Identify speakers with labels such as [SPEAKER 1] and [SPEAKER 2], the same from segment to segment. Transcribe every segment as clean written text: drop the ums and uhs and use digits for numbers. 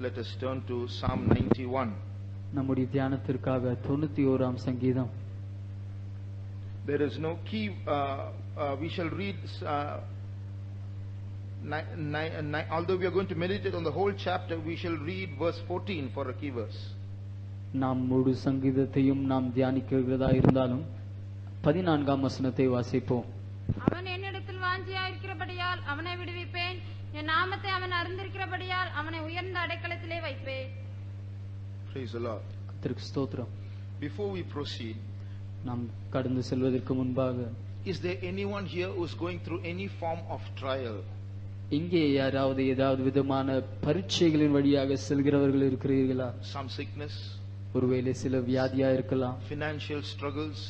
[SPEAKER 1] Let us turn to Psalm 91.
[SPEAKER 2] நம்முடைய தியானத்திற்காக 91ஆம் சங்கீதம்.
[SPEAKER 1] There is no key. We shall read. Although we are going to meditate on the whole chapter, we shall read verse 14 for a key verse.
[SPEAKER 2] நாம் முழு சங்கீதத்தையும் நாம் தியானிக்கிறதா இருந்தாலும் 14ஆம் வசனத்தை வாசிப்போம்.
[SPEAKER 3] அவன் என்னிடத்தில் வாஞ்சியாயிருக்கிறபடியால் அவனை விடுவிப்பேன், என் நாமத்தை அவன் அறிந்திருக்கிறபடியால் அவனை உயர்ந்த அடைக்கலத்திலே வைப்பேன்.
[SPEAKER 1] Praise the Lord.
[SPEAKER 2] கர்த்தருக்கு ஸ்தோத்திரம்.
[SPEAKER 1] Before we proceed,
[SPEAKER 2] நாம் கடந்து செல்வதற்கு முன்பாக,
[SPEAKER 1] is there anyone here who is going through any form of trial?
[SPEAKER 2] இங்கே யாராவது ஏதாவது விதமான பரீட்சைகளின் வழியாக செல்கிறவர்கள் இருக்கிறீர்களா?
[SPEAKER 1] Some sickness,
[SPEAKER 2] ஒருவேளை சில வியாதியா இருக்கலாம்,
[SPEAKER 1] financial struggles,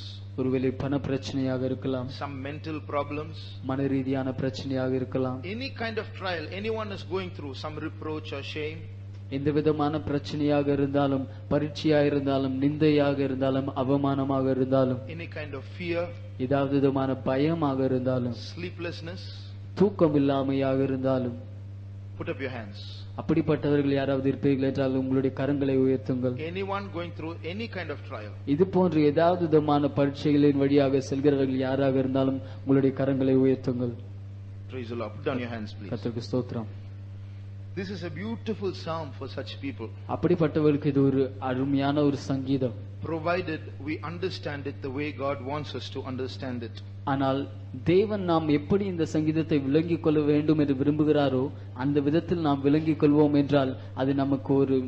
[SPEAKER 2] ஒருவேளை பண பிரச்சனையாக இருக்கலாம்,
[SPEAKER 1] some mental problems,
[SPEAKER 2] மன ரீதியான பிரச்சனையாக இருக்கலாம்.
[SPEAKER 1] any kind of trial anyone is going through, some reproach or shame,
[SPEAKER 2] எந்த விதமான பிரச்சனையாக இருந்தாலும், பரீட்சையாக இருந்தாலும், நிந்தையாக இருந்தாலும், அவமானமாக இருந்தாலும்,
[SPEAKER 1] any kind of fear,
[SPEAKER 2] ஏதாவது விதமான பயமாக இருந்தாலும்,
[SPEAKER 1] sleeplessness,
[SPEAKER 2] தூக்கம் இல்லாமையாக இருந்தாலும்,
[SPEAKER 1] put up your hands.
[SPEAKER 2] அப்படிப்பட்டவர்கள் யாராவது இருப்பீர்கள் என்றால் உங்களுடைய கரங்களை உயர்த்துங்கள்.
[SPEAKER 1] Anyone going through any kind of trial,
[SPEAKER 2] இது போன்று ஏதாவது விதமான பரீட்சைகளின் வழியாக செல்கிறவர்கள் யாராக இருந்தாலும் உங்களுடைய கரங்களை உயர்த்துங்கள்.
[SPEAKER 1] praise the Lord. Put down your hands, please.
[SPEAKER 2] கர்த்தருக்கு ஸ்தோத்திரம்.
[SPEAKER 1] This is a beautiful psalm for such people,
[SPEAKER 2] அப்படிப்பட்டவர்களுக்கு இது ஒரு அருமையான ஒரு சங்கீதம்.
[SPEAKER 1] provided we understand it the way God wants us to understand it.
[SPEAKER 2] ஆனால் தேவன் நாம் எப்படி இந்த சங்கீதத்தை விளங்கிக் கொள்ள வேண்டும் என்று விரும்புகிறாரோ அந்த விதத்தில் நாம் விளங்கிக் கொள்வோம் என்றால் அது நமக்கு ஒரு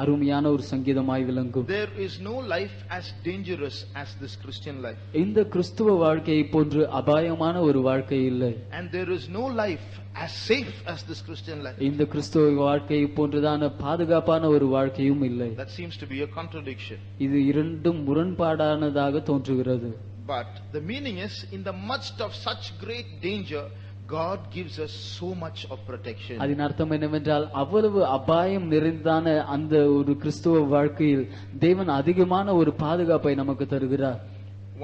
[SPEAKER 2] அருமையான ஒரு சங்கீதமாய் விளங்கும்.
[SPEAKER 1] There is no life as dangerous as this Christian life.
[SPEAKER 2] இந்த கிறிஸ்துவ வாழ்க்கையை போன்று அபாயமான ஒரு வாழ்க்கை இல்லை.
[SPEAKER 1] And there is no life as safe as this Christian life.
[SPEAKER 2] இந்த கிறிஸ்துவ வாழ்க்கையை போன்றதான பாதுகாப்பான ஒரு வாழ்க்கையும் இல்லை.
[SPEAKER 1] That seems to be a contradiction.
[SPEAKER 2] இது இரண்டும் முரண்பாடானதாக தோன்றுகிறது.
[SPEAKER 1] But the meaning is, in the midst of such great danger, God gives us so much of protection.
[SPEAKER 2] அதன் அர்த்தம் என்னவென்றால் அவ்வளவு அபாயம் நிறைந்தான அந்த ஒரு கிறிஸ்துவ வாழ்க்கையில் தேவன் அதிகமான ஒரு பாதுகாப்பை நமக்கு தருகிறார்.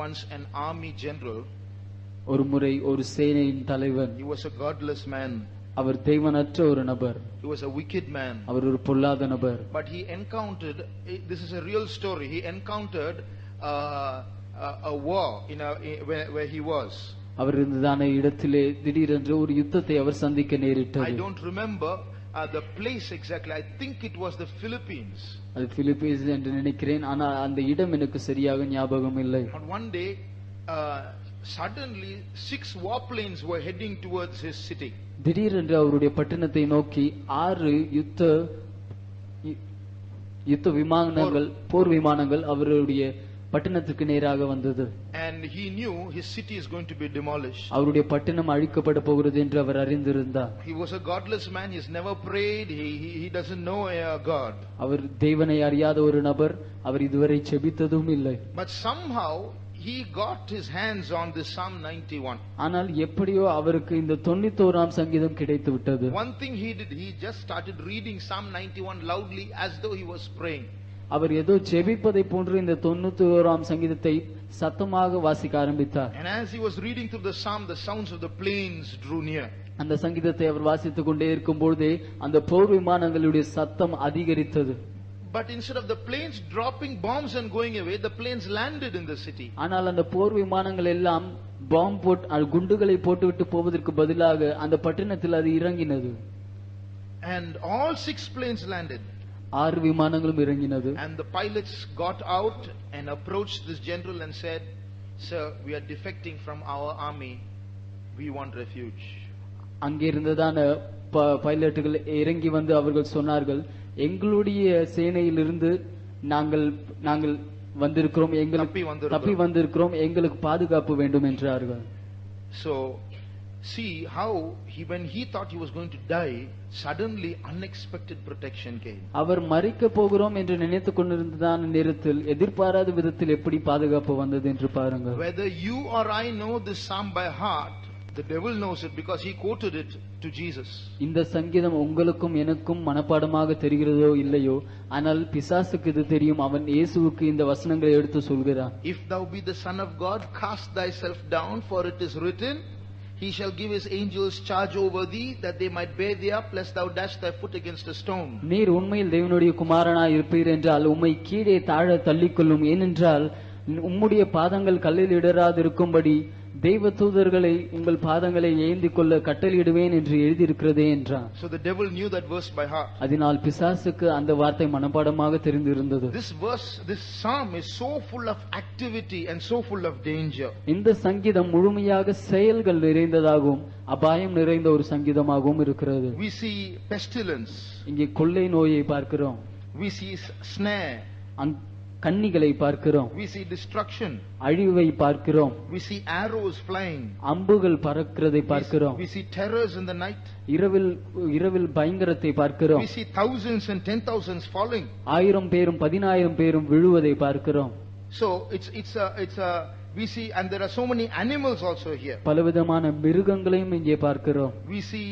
[SPEAKER 1] Once an army general,
[SPEAKER 2] ஒரு முறை ஒரு சேனையின் தலைவன்,
[SPEAKER 1] he was a godless man.
[SPEAKER 2] அவர் தேவனற்ற ஒரு நபர்,
[SPEAKER 1] He was a wicked man.
[SPEAKER 2] அவர் ஒரு பொல்லாத நபர்.
[SPEAKER 1] But he encountered, this is a real story, he encountered a war where he was.
[SPEAKER 2] அவர் இருந்ததான இடத்திலே திடீரென்று ஒரு யுத்தத்தை அவர் சந்திக்க நேரிட்டது.
[SPEAKER 1] I don't remember the place exactly. I think it was the Philippines.
[SPEAKER 2] அது பிலிப்பீன்ஸ் என்று நினைக்கிறேன், ஆனால் அந்த இடம் எனக்கு சரியாக ஞாபகம் இல்லை.
[SPEAKER 1] On one day, suddenly 6 warplanes were heading towards his city.
[SPEAKER 2] திடீரென்று அவருடைய பட்டணத்தை நோக்கி 6 யுத்த விமானங்கள், போர் விமானங்கள் அவருடைய பட்டணத்துக்கு நேராக வந்தது.
[SPEAKER 1] And he knew his city is going to be demolished.
[SPEAKER 2] அவருடைய பட்டணம் அழிக்கப்பட போகிறது என்று அவர் அறிந்திருந்தார்.
[SPEAKER 1] He was a godless man. He's never prayed. He doesn't know God.
[SPEAKER 2] அவர் தேவனை அறியாத ஒரு நபர், அவர் இதுவரை ஜெபித்ததும் இல்லை.
[SPEAKER 1] But somehow he got his hands on this Psalm 91.
[SPEAKER 2] ஆனால் எப்படியோ அவருக்கு இந்த 91ஆம் சங்கீதம் கிடைத்து விட்டது.
[SPEAKER 1] One thing he did, he just started reading Psalm 91 loudly as though he was praying.
[SPEAKER 2] அவர் ஏதோ ஜெபிப்பதை போன்று இந்த 91ஆம் சங்கீதத்தை சத்தமாக வாசிக்க ஆரம்பித்தார்.
[SPEAKER 1] And as he was reading through the psalm, the sounds of the planes drew near.
[SPEAKER 2] அந்த சங்கீதத்தை அவர் வாசித்துக் கொண்டே இருக்கும் பொழுதே அந்த போர் விமானங்களுடைய சத்தம் அதிகரித்தது.
[SPEAKER 1] But instead of the planes dropping bombs and going away, the planes landed in the city.
[SPEAKER 2] ஆனால் அந்த போர் விமானங்கள் எல்லாம் பாம்பு போட்டு குண்டுகளை போட்டுவிட்டு போவதற்கு பதிலாக அந்த பட்டணத்தில் அது இறங்கினது.
[SPEAKER 1] And all 6 planes landed.
[SPEAKER 2] 6 விமானங்களும் இறங்கினது.
[SPEAKER 1] And the pilots got out and approached this general and said, "Sir, we are defecting from our army. We want refuge."
[SPEAKER 2] அங்கே இருந்ததான பைலட்டுகள் இறங்கி வந்து அவர்கள் சொன்னார்கள், எங்களுடைய சேனையிலிருந்து நாங்கள் வந்திருக்கிறோம், தப்பி வந்திருக்கிறோம், எங்களுக்கு பாதுகாப்பு வேண்டும் என்றார்கள்.
[SPEAKER 1] So see how when he thought he was going to die, suddenly unexpected protection came.
[SPEAKER 2] அவர் மரிக்க போகிறோம் என்று நினைத்துக் கொண்டிருந்ததான நேரத்தில் எதிர்பாராத விதத்தில் எப்படி பாதுகாப்பு வந்தது என்று பாருங்கள்.
[SPEAKER 1] Whether you or I know this psalm by heart, the devil knows it because he quoted it to Jesus.
[SPEAKER 2] இந்த சங்கீதம் உங்களுக்கும் எனக்கும் மனப்பாடமாக தெரிகிறதோ இல்லையோ, ஆனால் பிசாசுக்கு இது தெரியும். அவன் இயேசுவுக்கு இந்த வசனங்களை எடுத்து சொல்கிறான்.
[SPEAKER 1] If thou be the son of God, cast thyself down, for it is written, He shall give his angels charge over thee, that they might bear thee up, lest thou dash thy foot against a stone.
[SPEAKER 2] நீர் உண்மையில் தேவனுடைய குமாரனாய் இருப்பீர் என்றால் உம்மை கீழே தாழ தள்ளிக்கொள்ளும். ஏனென்றால் உம்முடைய பாதங்கள் கல்லில் இடராதிருக்கும்படி தெய்வ தூதர்களை உங்கள் பாதங்களை ஏந்தி கொள்ள கட்டளையிடுவேன் என்று எழுதியிருக்கிறதே என்றான்.
[SPEAKER 1] So the devil knew that verse by heart.
[SPEAKER 2] அதனால் பிசாசுக்கு அந்த வார்த்தை மனப்பாடமாக தெரிந்திருந்தது.
[SPEAKER 1] This verse, this psalm is so full of activity and so full of danger.
[SPEAKER 2] இந்த சங்கீதம் முழுமையாக செயல்கள் நிறைந்ததாகவும் அபாயம் நிறைந்த ஒரு சங்கீதமாகவும் இருக்கிறது.
[SPEAKER 1] We see pestilence,
[SPEAKER 2] இங்கே கொள்ளை நோயை பார்க்கிறோம்,
[SPEAKER 1] we see snare,
[SPEAKER 2] கன்னிகளை பார்க்கிறோம்,
[SPEAKER 1] we see destruction,
[SPEAKER 2] அழிவை பார்க்கிறோம்,
[SPEAKER 1] we see arrows flying,
[SPEAKER 2] அம்புகள் பறக்கிறதை பார்க்கிறோம்,
[SPEAKER 1] we see terrors in the night,
[SPEAKER 2] இரவில் பயங்கரத்தை பார்க்கிறோம்,
[SPEAKER 1] we see thousands and 10,000s falling.
[SPEAKER 2] 1000 பேரும் 10000 பேரும் விழுவதை பார்க்கிறோம்.
[SPEAKER 1] So it's a we see, and there are so many animals also here.
[SPEAKER 2] பலவிதமான மிருகங்களையும் இங்கே பார்க்கிறோம்.
[SPEAKER 1] We see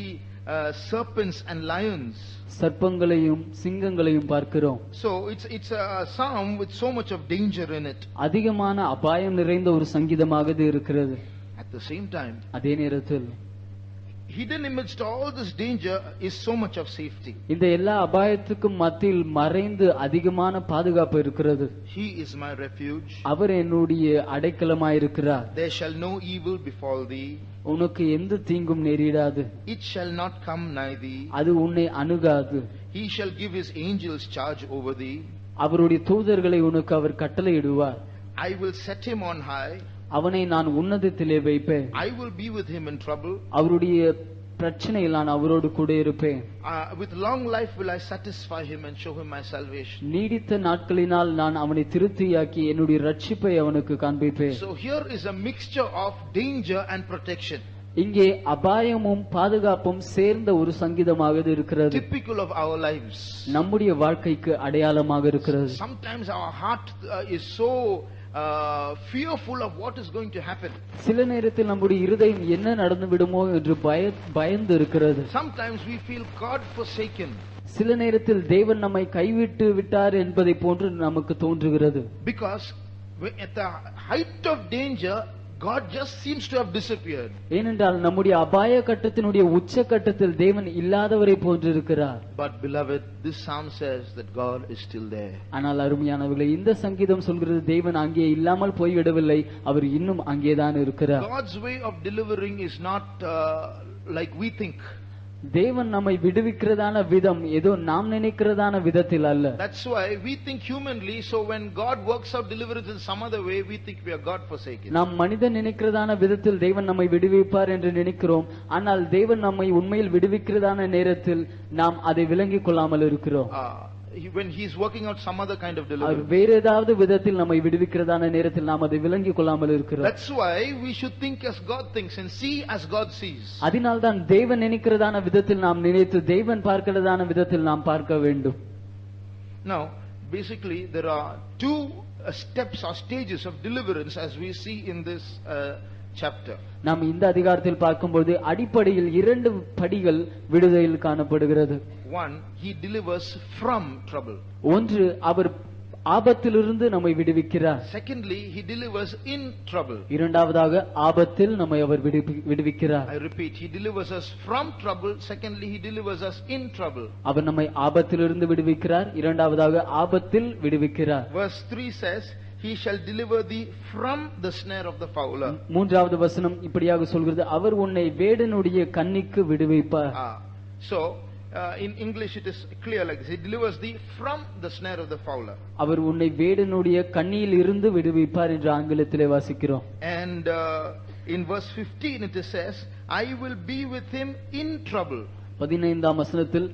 [SPEAKER 1] serpents and lions.
[SPEAKER 2] சர்ப்பங்களையும் சிங்கங்களையும் பார்க்கிறோம்.
[SPEAKER 1] So it's a psalm with so much of danger in it.
[SPEAKER 2] அதிகமான அபாயம் நிறைந்த ஒரு சங்கீதமாக இது இருக்கிறது.
[SPEAKER 1] At the same time,
[SPEAKER 2] அதே நேரத்தில்
[SPEAKER 1] hidden amidst all this danger is so much of safety.
[SPEAKER 2] இந்த எல்லா அபாயத்துக்கும் மத்தியில் மறைந்து அதிகமான பாதுகாப்பு இருக்கிறது.
[SPEAKER 1] He is my refuge.
[SPEAKER 2] அவர் என்னுடைய அடைக்கலமாய் இருக்கிறார்.
[SPEAKER 1] There shall no evil befall thee.
[SPEAKER 2] உனக்கு எந்த தீங்கும் நேரிடாது.
[SPEAKER 1] It shall not come nigh thee.
[SPEAKER 2] அது உன்னை அணுகாது.
[SPEAKER 1] He shall give his angels charge over thee.
[SPEAKER 2] அவருடைய தூதர்களை உனக்கு அவர் கட்டளையிடுவார்.
[SPEAKER 1] I will set him on high.
[SPEAKER 2] அவனை நான் உன்னதத்திலே வைப்பேன்.
[SPEAKER 1] I will be with him in trouble.
[SPEAKER 2] அவருடைய பிரச்சனையில் நான் அவரோடு கூட இருப்பேன்.
[SPEAKER 1] With long life will I satisfy him and show him my salvation.
[SPEAKER 2] நீடித்த நாட்களினால் நான் அவனை திருப்தியாக்கி என்னுடைய ரட்சிப்பை அவனுக்கு காண்பிப்பேன்.
[SPEAKER 1] So here is a mixture of danger and protection.
[SPEAKER 2] இங்கே அபாயமும் பாதுகாப்பும் சேர்ந்த ஒரு சங்கீதமாக இருக்கிறது.
[SPEAKER 1] Typical of our lives.
[SPEAKER 2] நம்முடைய வாழ்க்கைக்கு அடையாளமாக இருக்கிறது.
[SPEAKER 1] Sometimes our heart is so fearful of what is going to happen.
[SPEAKER 2] சில நேரத்தில் நம்முடைய இருதயம் என்ன நடந்து விடுமோ என்று பயந்து இருக்கிறது.
[SPEAKER 1] Sometimes we feel God forsaken.
[SPEAKER 2] சில நேரத்தில் தேவன் நம்மை கைவிட்டு விட்டார் என்பதை போன்று நமக்கு தோன்றுகிறது.
[SPEAKER 1] Because at the height of danger, God just seems to have disappeared.
[SPEAKER 2] ஏனென்றால் நம்முடைய அபாய கட்டத்தினுடைய உச்ச கட்டத்தில் தேவன் இல்லாதவரை போன்று இருக்கிறார்.
[SPEAKER 1] But beloved, this psalm says that God is still there.
[SPEAKER 2] ஆனால் அருமையானவர்களே, இந்த சங்கீதம் சொல்கிறது தேவன் அங்கே இல்லாமல் போய்விடவில்லை, அவர் இன்னும் அங்கேதான் இருக்கிறார்.
[SPEAKER 1] God's way of delivering is not like we think.
[SPEAKER 2] தேவன் நம்மை விடுவிக்கிறதான விதம் ஏதோ நாம் நினைக்கிறதான விதத்தில் அல்ல.
[SPEAKER 1] That's why we think humanly. So when God works out deliverance in some other way, we think we are God forsaken.
[SPEAKER 2] நாம் மனிதன் நினைக்கிறதான விதத்தில் தேவன் நம்மை விடுவிப்பார் என்று நினைக்கிறோம். ஆனால் தேவன் நம்மை உண்மையில் விடுவிக்கிறதான நேரத்தில் நாம் அதை விளங்கிக் கொள்ளாமல் இருக்கிறோம்.
[SPEAKER 1] When he is working out some other kind of deliverance,
[SPEAKER 2] வேற ஏதாவது விதத்தில் நம்மை விடுவிக்கிறதான நேரத்தில் நாம் அதை விளங்கிக் கொள்ளாமல் இருக்கிறோம்.
[SPEAKER 1] That's why we should think as God thinks and see as God sees.
[SPEAKER 2] அதனால்தான் தேவன் நினைக்கிறதான விதத்தில் நாம் நினைத்து தேவன் பார்க்கிறதான விதத்தில் நாம் பார்க்க வேண்டும்.
[SPEAKER 1] Now, basically there are two steps or stages of deliverance as we see in this chapter.
[SPEAKER 2] நாம் இந்த அதிகாரத்தில் பார்க்கும்போது அடிப்படையில் 2 படிகள் விடுதலையில் காணப்படுகிறது.
[SPEAKER 1] One, he delivers from trouble.
[SPEAKER 2] ஒன்று, அவர் ஆபத்திலிருந்து நம்மை விடுவிக்கிறார்.
[SPEAKER 1] Secondly, he delivers in trouble.
[SPEAKER 2] இரண்டாவதாக ஆபத்தில் நம்மை அவர் விடுவிக்கிறார்.
[SPEAKER 1] I repeat, he delivers us from trouble. Secondly, he delivers us in trouble.
[SPEAKER 2] அவர் நம்மை ஆபத்திலிருந்து விடுவிக்கிறார், இரண்டாவதாக ஆபத்தில் விடுவிக்கிறார்.
[SPEAKER 1] Verse 3 says, he shall deliver thee from the snare of the fowler.
[SPEAKER 2] மூன்றாவது வசனம் இப்படியாக சொல்கிறது, அவர் உன்னை வேடனுடைய கண்ணிக்கு விடுவிப்பார்.
[SPEAKER 1] So in English it is clear like this, he delivers thee from the snare of the fowler.
[SPEAKER 2] அவர் உன்னை வேடனுடைய கண்ணியில் இருந்து விடுவிப்பார் என்று ஆங்கிலத்திலே வாசிக்கிறோம்.
[SPEAKER 1] And in verse 15 it says, I will be with him in trouble.
[SPEAKER 2] 15ஆம் வசனத்தில்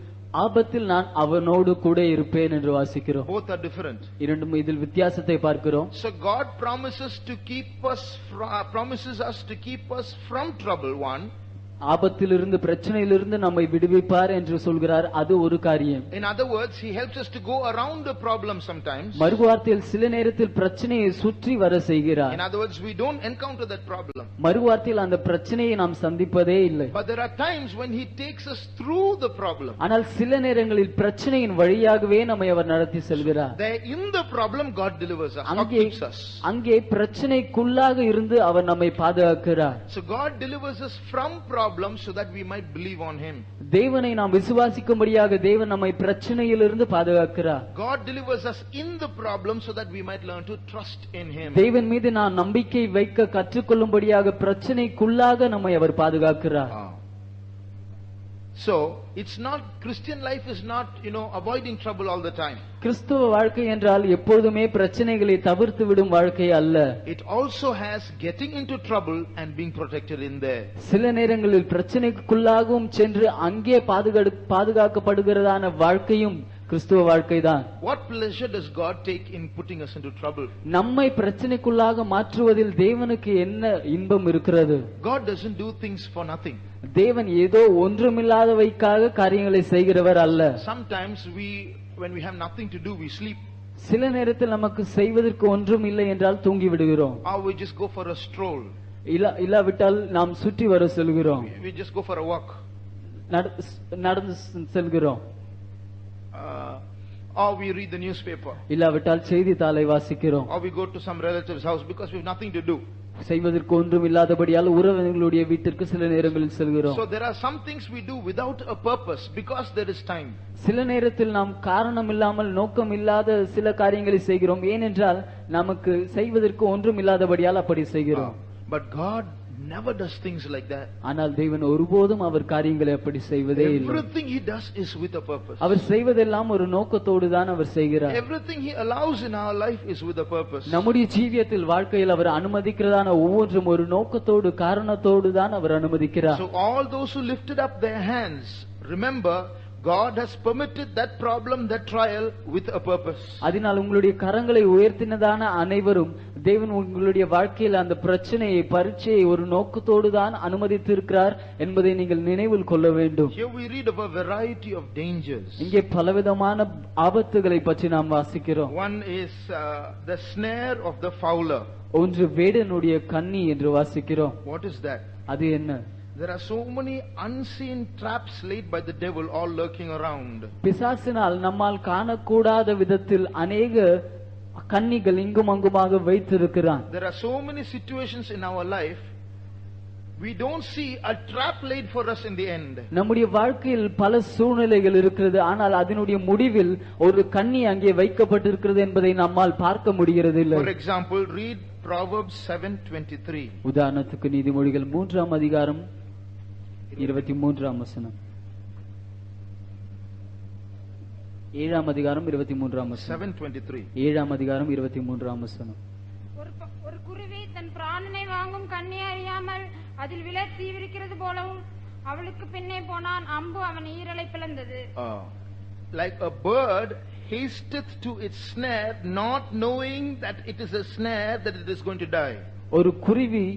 [SPEAKER 2] ஆபத்தில் நான் அவனோடு கூட இருப்பேன் என்று வாசிக்கிறோம்.
[SPEAKER 1] Both are different.
[SPEAKER 2] இரண்டும் இதில் வித்தியாசத்தை பார்க்கிறோம்.
[SPEAKER 1] So God promises us to keep us from trouble. One.
[SPEAKER 2] ஆபத்திலிருந்து பிரச்சனையிலிருந்து நம்மை விடுவிப்பார் என்று சொல்கிறார். அது ஒரு காரியம்.
[SPEAKER 1] In other words, he helps us to go around the problem sometimes.
[SPEAKER 2] மறுவார்த்தையில் சில நேரத்தில் பிரச்சனையை சுற்றி வர செய்கிறார்.
[SPEAKER 1] In other words, we don't encounter that problem.
[SPEAKER 2] மறுவார்த்தையில் அந்த பிரச்சனையை நாம் சந்திப்பதே இல்லை.
[SPEAKER 1] But there are times when he takes us through the problem.
[SPEAKER 2] ஆனால் சில நேரங்களில் பிரச்சனையின் வழியாகவே நம்மை அவர் நடத்தி செல்கிறார்.
[SPEAKER 1] There in the problem God delivers us, or keeps us.
[SPEAKER 2] அங்கே பிரச்சனைக்குள்ளாக இருந்து அவர் நம்மை பாதுகாக்கிறார்.
[SPEAKER 1] So God delivers us from problems so that we might believe on him.
[SPEAKER 2] தேவனை நாம் விசுவாசிக்கும்படியாக தேவன் நம்மை பிரச்சனையிலிருந்து பாதுகாக்கிறார்.
[SPEAKER 1] God delivers us in the problem so that we might learn to trust in him.
[SPEAKER 2] தேவன் மீது நாம் நம்பிக்கை வைக்க கற்றுக்கொள்ளும்படியாக பிரச்சனைக்குள்ளாக நம்மை அவர் பாதுகாக்கிறார்.
[SPEAKER 1] So it's not, Christian life is not, avoiding trouble all the time.
[SPEAKER 2] கிறிஸ்துவ வாழ்க்கை என்றால் எப்பொழுதுமே பிரச்சனைகளை தவிர்த்து விடும் வாழ்க்கை அல்ல.
[SPEAKER 1] It also has getting into trouble and being protected in there.
[SPEAKER 2] சில நேரங்களில் பிரச்சனைக்குள்ளாகவும் சென்று அங்கே பாதுகாக்கப்படுகிறதான வாழ்க்கையும் கிறிஸ்துவ வாழ்க்கைதான்.
[SPEAKER 1] What pleasure does God take in putting us into trouble?
[SPEAKER 2] நம்மை பிரச்சனைக்குள்ளாக மாற்றுவதில் தேவனுக்கு என்ன இன்பம் இருக்கிறது?
[SPEAKER 1] God doesn't do things for nothing.
[SPEAKER 2] தேவன் ஏதோ ஒன்றுமில்லாதவைக்காக காரியங்களை செய்கிறவர் அல்ல.
[SPEAKER 1] Sometimes when we have nothing to do, we sleep.
[SPEAKER 2] சில நேரத்தில் நமக்கு செய்வதற்கு ஒன்றும் இல்லை என்றால் தூங்கி விடுகிறோம்.
[SPEAKER 1] Or we just go for a stroll.
[SPEAKER 2] இல்லாவிட்டால் நாம் சுற்றி வர செல்கிறோம்.
[SPEAKER 1] We just go for a walk.
[SPEAKER 2] நடந்து செல்கிறோம்.
[SPEAKER 1] Or we read the newspaper.
[SPEAKER 2] இல்லாவிட்டால் செய்தித்தாளை வாசிக்கிறோம்.
[SPEAKER 1] Or we go to some relative's house because we have nothing to do.
[SPEAKER 2] செய்வதற்கு ஒன்றும் இல்லாதபடியால் உறவினர்களுடைய வீட்டிற்கு சில நேரங்களில் செல்கிறோம்.
[SPEAKER 1] So there are some things we do without a purpose because there is time.
[SPEAKER 2] சில நேரத்தில் நாம் காரணம் இல்லாமல் நோக்கம் இல்லாத சில காரியங்களை செய்கிறோம். ஏனென்றால் நமக்கு செய்வதற்கு ஒன்றும் இல்லாதபடியால் அப்படி செய்கிறோம்.
[SPEAKER 1] But God never does things like that.
[SPEAKER 2] ஆனால் தேவன் ஒருபோதும் அவர் காரியங்களை அப்படி செய்வதே இல்லை.
[SPEAKER 1] Everything he does is with a purpose.
[SPEAKER 2] அவர் செய்வதெல்லாம் ஒரு நோக்கத்தோடு தான் அவர் செய்கிறார்.
[SPEAKER 1] Everything he allows in our life is with a purpose.
[SPEAKER 2] நம்முடைய ஜீவியத்தில் வாழ்க்கையில் அவர் அனுமதிக்கிறதான ஒவ்வொன்றும் ஒரு நோக்கத்தோடு காரணத்தோடு தான் அவர் அனுமதிக்கிறார்.
[SPEAKER 1] So all those who lifted up their hands, remember, God has permitted that problem, that trial with a purpose.
[SPEAKER 2] அதனால் உங்களுடைய கரங்களை உயர்த்தினதான அனைவரும் தேவன் உங்களுடைய வாழ்க்கையில் அந்த பிரச்சனையை பரீட்சையை ஒரு நோக்கத்தோடு தான் அனுமதித்திருக்கிறார் என்பதை நீங்கள் நினைவில் கொள்ள வேண்டும்.
[SPEAKER 1] Here we read of a variety of dangers.
[SPEAKER 2] இங்கே பலவிதமான ஆபத்துகளை பற்றி நாம் வாசிக்கிறோம்.
[SPEAKER 1] One is the snare of the fowler.
[SPEAKER 2] ஒன்று வேடனுடைய கண்ணி என்று வாசிக்கிறோம்.
[SPEAKER 1] What is that?
[SPEAKER 2] அது என்ன?
[SPEAKER 1] There are so many unseen traps laid by the devil all lurking around.
[SPEAKER 2] பிசாசினால் நம்மால் காணக்கூடாத விதத்தில் அநேக கன்னிகள் இங்கும் அங்குமாக வைத்திருக்கிறான்.
[SPEAKER 1] There are so many situations in our life we don't see a trap laid for us in the end.
[SPEAKER 2] நம்முடைய வாழ்க்கையில் பல சூழ்நிலைகள் இருக்கிறது. ஆனால் அதனுடைய முடிவில் ஒரு கன்னி அங்கே வைக்கப்பட்டிருக்கிறது என்பதை நம்மால் பார்க்க முடிகிறது இல்லை.
[SPEAKER 1] For example, read Proverbs 7:23.
[SPEAKER 2] உதாரணத்துக்கு நீதிமொழிகள் 3ஆம் அதிகாரம் 23ஆம் வசனம். 7ஆம் அதிகாரம் 23ஆம் வசனம்.
[SPEAKER 1] 7:23.
[SPEAKER 2] 7ஆம் அதிகாரம் 23ஆம் வசனம்.
[SPEAKER 3] ஒரு குருவி தன் பிராணனை வாங்கும் கண்ணியை அறியாமல் அதில் விலை தீவிரிக்கிறது போலவும் அவளுக்கு பின்னே போனான். அம்பு அவன் ஈரலை பிளந்தது.
[SPEAKER 1] Like a bird hasteth to its snare, not knowing that it is a snare, that it is going to die.
[SPEAKER 2] ஒரு குருவி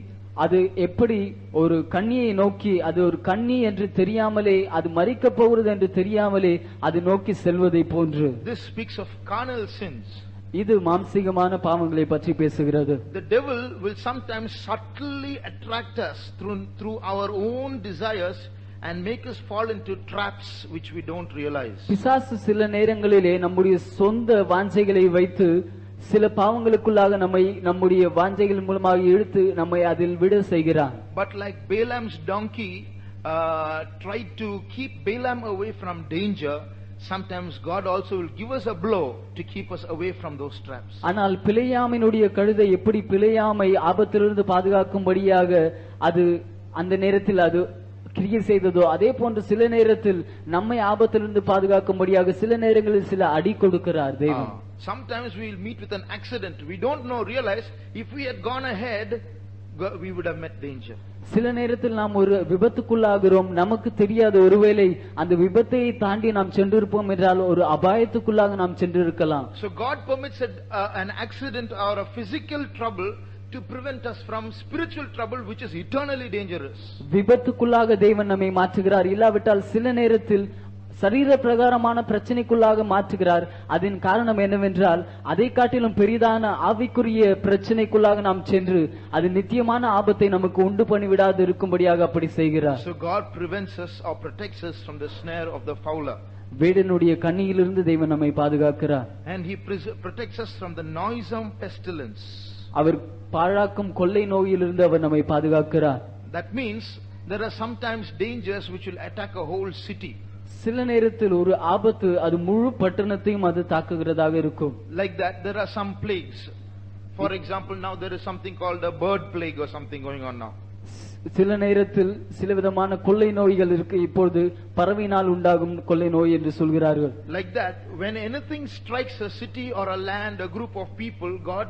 [SPEAKER 2] அது எப்படி ஒரு கண்ணியை நோக்கி, அது ஒரு கண்ணி என்று தெரியாமலே, அது மரிக்கப் போகிறது என்று தெரியாமலே அது நோக்கி செல்வதை போன்று.
[SPEAKER 1] This speaks of carnal sins.
[SPEAKER 2] இது மாம்சீகமான பாவங்களை பற்றி பேசுகிறது.
[SPEAKER 1] The devil will sometimes subtly attract us through our own desires and make us fall into traps which we don't realize.
[SPEAKER 2] பிசாசு சில நேரங்களிலே நம்முடைய சொந்த வாஞ்சைகளை வைத்து சில பாவங்களுக்குள்ளாக நம்முடைய வாஞ்சைகள் மூலமாக இழுத்து நம்மை அதில் விட செய்கிறான்.
[SPEAKER 1] But like Balaam's donkey tried to keep Balaam away from danger, sometimes God also will give us a blow to keep us away from those traps.
[SPEAKER 2] ஆனால் பிலேயாமினுடைய கழுதை எப்படி பிலேயாமை ஆபத்திலிருந்து பாதுகாக்கும்படியாக அது அந்த நேரத்தில் அது கிரியை செய்ததோ, அதே போன்று சில நேரத்தில் நம்மை ஆபத்திலிருந்து பாதுகாக்கும்படியாக சில நேரங்களில் சில அடி கொடுக்கிறார் தேவன்.
[SPEAKER 1] Sometimes we will meet with an accident. We don't realize if we had gone ahead, we would have met danger.
[SPEAKER 2] சில நேரத்தில் நாம் ஒரு விபத்துக்குள்ளாகிறோம், நமக்கு தெரியாது, ஒருவேளை அந்த விபத்தை தாண்டி நாம் சென்றிருப்போம் என்றால் ஒரு அபாயத்துக்குள்ளாக நாம் சென்றிருக்கலாம்.
[SPEAKER 1] So God permits an accident or a physical trouble to prevent us from spiritual trouble which is eternally dangerous.
[SPEAKER 2] விபத்துக்குள்ளாக தேவன் நம்மை மாற்றுகிறார், இல்லாவிட்டால் சில நேரத்தில் சரீர பிரகாரமான பிரச்சனைக்குள்ளாக மாற்றுகிறார். அதன் காரணம் என்னவென்றால் அதை காட்டிலும் பெரிதான ஆவிக்குரிய பிரச்சனைக்குள்ளாக நாம் சென்று அது நித்தியமான ஆபத்தை நமக்கு உண்டு பண்ணிவிடாது இருக்கும்படியாக அப்படி செய்கிறார்.
[SPEAKER 1] So God prevents us or protects us from the snare of the fowler.
[SPEAKER 2] வேடனுடைய கண்ணியிலிருந்து தேவன் நம்மை பாதுகாக்கிறார்.
[SPEAKER 1] And he protects us from the noisome pestilence.
[SPEAKER 2] அவர் பாழாக்கும் கொள்ளை நோயிலிருந்து அவர் நம்மை பாதுகாக்கிறார்.
[SPEAKER 1] That means there are sometimes dangers which will attack a whole city.
[SPEAKER 2] சில நேரத்தில் ஒரு ஆபத்து அது முழு பட்டணத்தையும் அது தாக்குகிறதாக இருக்கும்.
[SPEAKER 1] Like that there are some plagues. For example, now there is something called a bird plague or something going on now.
[SPEAKER 2] சில நேரத்தில் சில விதமான கொள்ளை நோய்கள் இருக்கு. இப்பொழுது பறவையினால் உண்டாகும் கொள்ளை நோய் என்று சொல்கிறார்கள்.
[SPEAKER 1] Like that, when anything strikes a city or a land, a group of people, God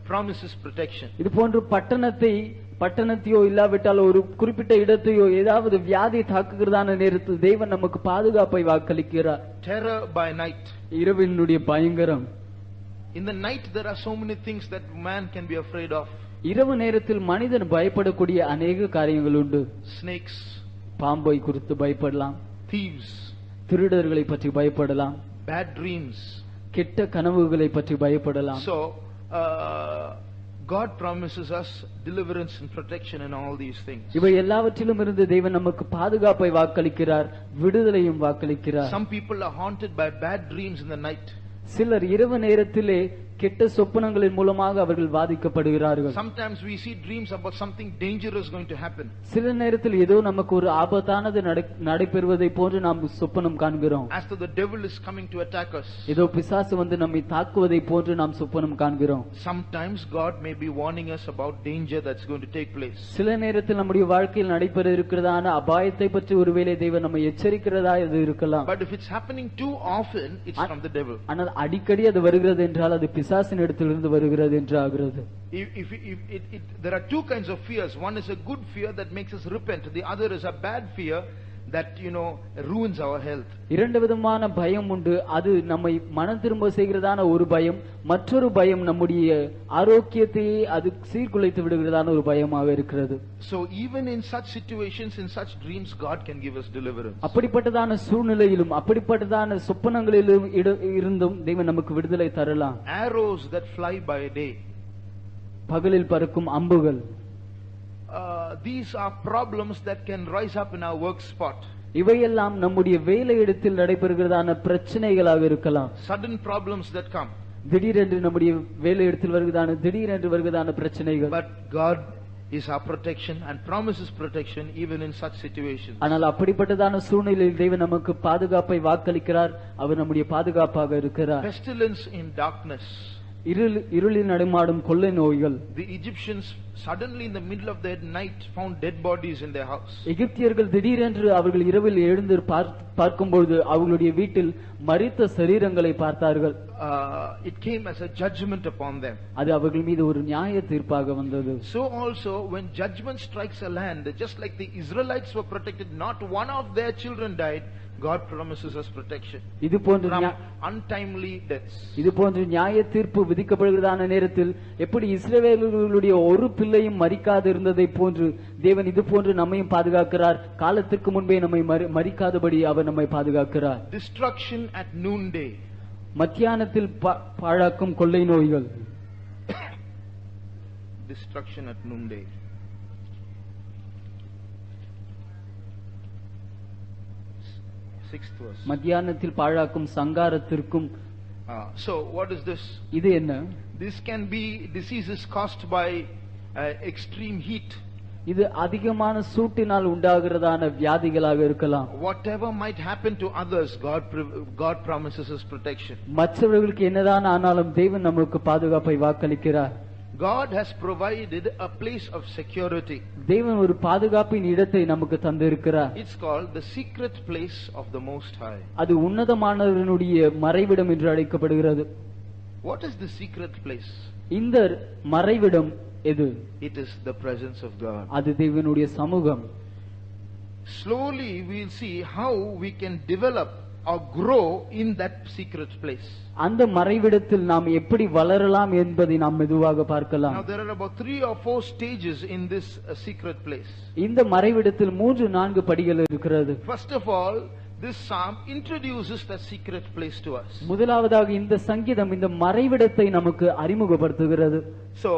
[SPEAKER 1] promises protection.
[SPEAKER 2] இது போன்று பட்டணத்தையோ இல்லாவிட்டால் ஒரு குறிப்பிட்ட இடத்தையோ ஏதாவது வியாதி தாக்குகிறதான நேரத்தில் தேவன் நமக்கு பாதுகாப்பை வாக்களிக்கிறார்.
[SPEAKER 1] Terror by night.
[SPEAKER 2] இரவினுடைய பயங்கரம்.
[SPEAKER 1] In the night there are so many things that man can be afraid of.
[SPEAKER 2] இரவு நேரத்தில் மனிதன் பயப்படக்கூடிய அநேக காரியங்கள் உண்டு.
[SPEAKER 1] Snakes,
[SPEAKER 2] பாம்பை குறித்து பயப்படலாம்,
[SPEAKER 1] thieves,
[SPEAKER 2] திருடர்களை பற்றி பயப்படலாம்,
[SPEAKER 1] bad dreams,
[SPEAKER 2] கெட்ட கனவுகளை பற்றி பயப்படலாம்.
[SPEAKER 1] So God promises us deliverance and protection in all these things.
[SPEAKER 2] இவை எல்லாவற்றிலும் இருந்து தேவன் நமக்கு பாதுகாப்பை வாக்களிக்கிறார், விடுதலையும் வாக்களிக்கிறார்.
[SPEAKER 1] Some people are haunted by bad dreams in the night.
[SPEAKER 2] சிலர் இரவு நேரத்திலே கெட்ட சொப்பனங்களின் மூலமாக அவர்கள் பாதிக்கப்படுகிறார்கள்.
[SPEAKER 1] Sometimes we see dreams about something dangerous going to happen.
[SPEAKER 2] சில நேரத்தில் ஏதோ நமக்கு ஒரு ஆபத்தானது நடைபெறுவதை போன்று நாம் சொப்பனம் காண்கிறோம்.
[SPEAKER 1] As though the devil is coming to attack us.
[SPEAKER 2] ஏதோ பிசாசு வந்து நம்மை தாக்குவதை போன்று நாம் சொப்பனம் காண்கிறோம்.
[SPEAKER 1] Sometimes God may be warning us about danger that's going to take place.
[SPEAKER 2] சில நேரத்தில் நம்முடைய வாழ்க்கையில் நடைபெற இருக்கிறதான அபாயத்தை பற்றி ஒருவேளை தேவன் நம்மை எச்சரிக்கிறதா இது இருக்கலாம்.
[SPEAKER 1] But if it's happening too often, it's from the devil.
[SPEAKER 2] ஆனால் அடிக்கடி அது வருகிறது என்றால் அது பிசாசின் இடத்திலிருந்து வருகிறது என்று ஆகிறது.
[SPEAKER 1] There are two kinds of fears. One is a good fear that makes us repent. The other is a bad fear that ruins our health.
[SPEAKER 2] இரண்டு விதமான பயம் உண்டு. அது நம்மை மனம் திரும்ப செய்கிறதான ஒரு பயம், மற்றொரு பயம் நம்முடைய ஆரோக்கியத்தை அது சீர்குலைத்து விடுகிறதான ஒரு பயமாக இருக்கிறது.
[SPEAKER 1] So even in such situations, in such dreams, God can give us deliverance.
[SPEAKER 2] அப்படிப்பட்டதான சூழ்நிலையிலும் அப்படிப்பட்டதான சொப்பனங்களிலும் இருந்தும் தேவன் நமக்கு விடுதலை தரலாம்.
[SPEAKER 1] Arrows that fly by day.
[SPEAKER 2] பகலில் பறக்கும் அம்புகள்.
[SPEAKER 1] These are problems that can rise up in our work spot.
[SPEAKER 2] இவையெல்லாம் நம்முடைய வேலையிடத்தில் நடைபெறுகிறதான பிரச்சனைகளாக இருக்கலாம்.
[SPEAKER 1] Sudden problems that come.
[SPEAKER 2] திடீரென்று நம்முடைய வேலையிடத்தில் வருகிறதான பிரச்சனைகள்.
[SPEAKER 1] But God is our protection and promises protection even in such situations.
[SPEAKER 2] ஆனால் அப்படிப்பட்டதான சூழ்நிலையில் தேவன் நமக்கு பாதுகாப்பை வாக்களிக்கிறார். அவர் நம்முடைய பாதுகாப்பாக இருக்கிறார்.
[SPEAKER 1] Pestilence in darkness.
[SPEAKER 2] இருளில் நடமாடும் கொள்ளை நோய்கள்.
[SPEAKER 1] The Egyptians suddenly in the middle of the night found dead bodies in their house.
[SPEAKER 2] எகிப்தியர்கள் திடீரென்று அவர்கள் இரவில் எழுந்து பார்க்கும்போது அவர்களுடைய வீட்டில் மரித்த சரீரங்களை பார்த்தார்கள்.
[SPEAKER 1] It came as a judgment upon them.
[SPEAKER 2] அது அவர்கள் மீது ஒரு நியாய தீர்ப்பாக வந்தது.
[SPEAKER 1] So also when judgment strikes a land, just like the Israelites were protected, not one of their children died. God promises us protection from untimely deaths.
[SPEAKER 2] இது போன்ற நியாய தீர்ப்பு விதிக்கப்படுகிறதான நேரத்தில் எப்படி இஸ்ரவேலர்களுடைய ஒரு பிள்ளையும் மரிக்காது இருந்ததை போன்று தேவன் இது போன்று நம்மையும் பாதுகாக்கிறார். காலத்திற்கு முன்பே நம்மை மரிக்காதபடி அவர் நம்மை பாதுகாக்கிறார்.
[SPEAKER 1] Destruction at noonday.
[SPEAKER 2] மத்தியானத்தில் பாழாக்கும் கொள்ளை நோய்கள்.
[SPEAKER 1] Destruction at noonday.
[SPEAKER 2] மத்தியானத்தில் பாழாக்கும் சங்காரத்திற்கும்.
[SPEAKER 1] So what is this?
[SPEAKER 2] இது என்ன?
[SPEAKER 1] This can be diseases caused by extreme heat.
[SPEAKER 2] இது அதிகமான சூட்டினால் உண்டாகிறதான வியாதிகளாக இருக்கலாம்.
[SPEAKER 1] Whatever might happen to others, God promises us protection.
[SPEAKER 2] மற்றவர்களுக்கு என்னதான் ஆனாலும் தேவன் நமக்கு பாதுகாப்பை வாக்களிக்கிறார்.
[SPEAKER 1] God has provided a place of security.
[SPEAKER 2] தேவன் ஒரு பாதுகாப்பின் இடத்தை நமக்கு தந்திருக்கிறார்.
[SPEAKER 1] It's called the secret place of the Most High.
[SPEAKER 2] அது உன்னதமானவருடைய மறைவிடம் என்று அழைக்கப்படுகிறது.
[SPEAKER 1] What is the secret place?
[SPEAKER 2] இந்த மறைவிடம் எது?
[SPEAKER 1] It is the presence of God.
[SPEAKER 2] அது தேவனுடைய சமூகம்.
[SPEAKER 1] Slowly we will see how we can develop or grow in that secret place.
[SPEAKER 2] அந்த மறைவிடத்தில் நாம் எப்படி வளரலாம் என்பதை நாம் மெதுவாக பார்க்கலாம்.
[SPEAKER 1] Now there are about 3 or 4 stages in this secret place.
[SPEAKER 2] இந்த மறைவிடத்தில் 3-4 படிகள் இருக்கிறது.
[SPEAKER 1] First of all, this psalm introduces the secret place to us.
[SPEAKER 2] முதலாவதாக இந்த சங்கீதம் இந்த மறைவிடத்தை நமக்கு அறிமுகப்படுத்துகிறது.
[SPEAKER 1] So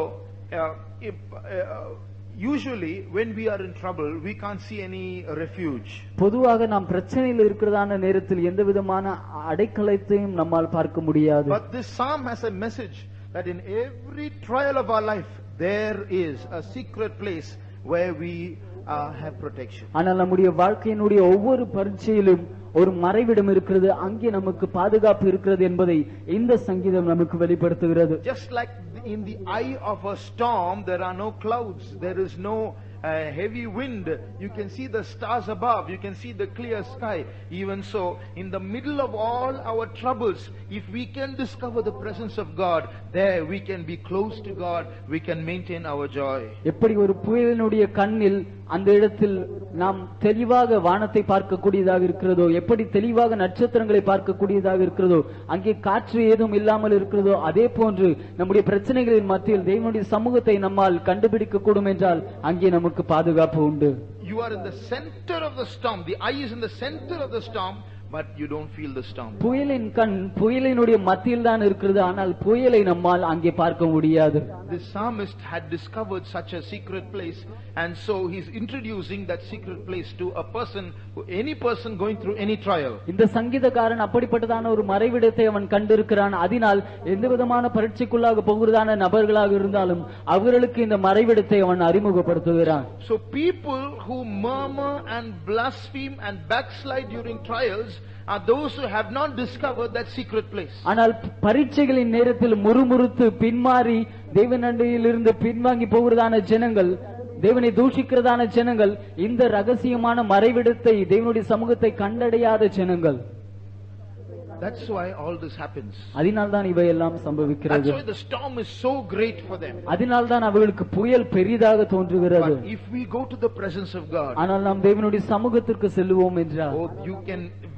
[SPEAKER 1] usually when we are in trouble we can't see any refuge.
[SPEAKER 2] பொதுவாக நாம் பிரச்சனையில் இருக்கிறதான நேரத்தில் எந்த விதமான அடைக்கலத்தையும் நம்மால் பார்க்க முடியாது.
[SPEAKER 1] But this psalm has a message that in every trial of our life there is a secret place where we have protection.
[SPEAKER 2] ஆனால் நம்முடைய வாழ்க்கையினுடைய ஒவ்வொரு பரீட்சையிலும் ஒரு மறைவிடம் இருக்கிறது, அங்கே நமக்கு பாதுகாப்பு இருக்கிறது என்பதை இந்த சங்கீதம் நமக்கு வெளிப்படுத்துகிறது.
[SPEAKER 1] Just like in the eye of a storm there are no clouds, there is no heavy wind, you can see the stars above, you can see the clear sky. Even so, in the middle of all our troubles, if we can discover the presence of God, there we can be close to God, we can maintain our joy.
[SPEAKER 2] எப்படி ஒரு புயலினுடைய கண்ணில் அந்த இடத்தில் நாம் தெளிவாக வானத்தை பார்க்கக்கூடியதாக இருக்கிறதோ, எப்படி தெளிவாக நட்சத்திரங்களை பார்க்கக்கூடியதாக இருக்கிறதோ, அங்கே காற்று ஏதும் இல்லாமல் இருக்கிறதோ, அதே போன்று நம்முடைய பிரச்சனைகளின் மத்தியில் தேவனுடைய சமூகத்தை நம்மால் கண்டுபிடிக்க கூடும் என்றால் அங்கே நமக்கு பாதுகாப்பு உண்டு.
[SPEAKER 1] You are in the center of the storm, the eye is in the center of the storm, but you don't feel the storm.
[SPEAKER 2] புயலின் கண் புயலினுடைய மத்தியில் தான் இருக்கிறது, ஆனால் புயலை நம்மால் அங்கே பார்க்க முடியாது.
[SPEAKER 1] The psalmist had discovered such a secret place, and so he's introducing that secret place to a person, any person going through any trial.
[SPEAKER 2] இந்த சங்கீதக்காரன் அப்படிப்பட்டதான ஒரு மறைவிடத்தை அவன் கண்டிருக்கிறான். அதனால் எந்த விதமான பரீட்சைக்குள்ளாக போகிறதான நபர்களாக இருந்தாலும் அவர்களுக்கு இந்த மறைவிடத்தை அவன் அறிமுகப்படுத்துகிறான்.
[SPEAKER 1] So people who murmur and blaspheme and backslide during trials are those who have not discovered that secret place.
[SPEAKER 2] ஆனால் பரீட்சைகளின் நேரத்தில் முறுமுறுத்து பின்மாறி தேவனண்டையிலிருந்து பின்வாங்கி போகிறதான ஜனங்கள், தேவனை தூஷிக்கிறதான ஜனங்கள், இந்த ரகசியமான மறைவிடத்தை தேவனுடைய சமூகத்தை கண்டடையாத ஜனங்கள்.
[SPEAKER 1] That's why all this happens.
[SPEAKER 2] அதனால்தான் இவையெல்லாம் சம்பவிக்கிறது.
[SPEAKER 1] That's why the storm is so great for them.
[SPEAKER 2] அதனால்தான் அவர்களுக்கு புயல் பெரிதாக தோன்றுகிறது.
[SPEAKER 1] But if we go to the presence of God,
[SPEAKER 2] ஆனால் நாம் தேவனுடைய சமூகத்திற்கு செல்லுவோம் என்றால்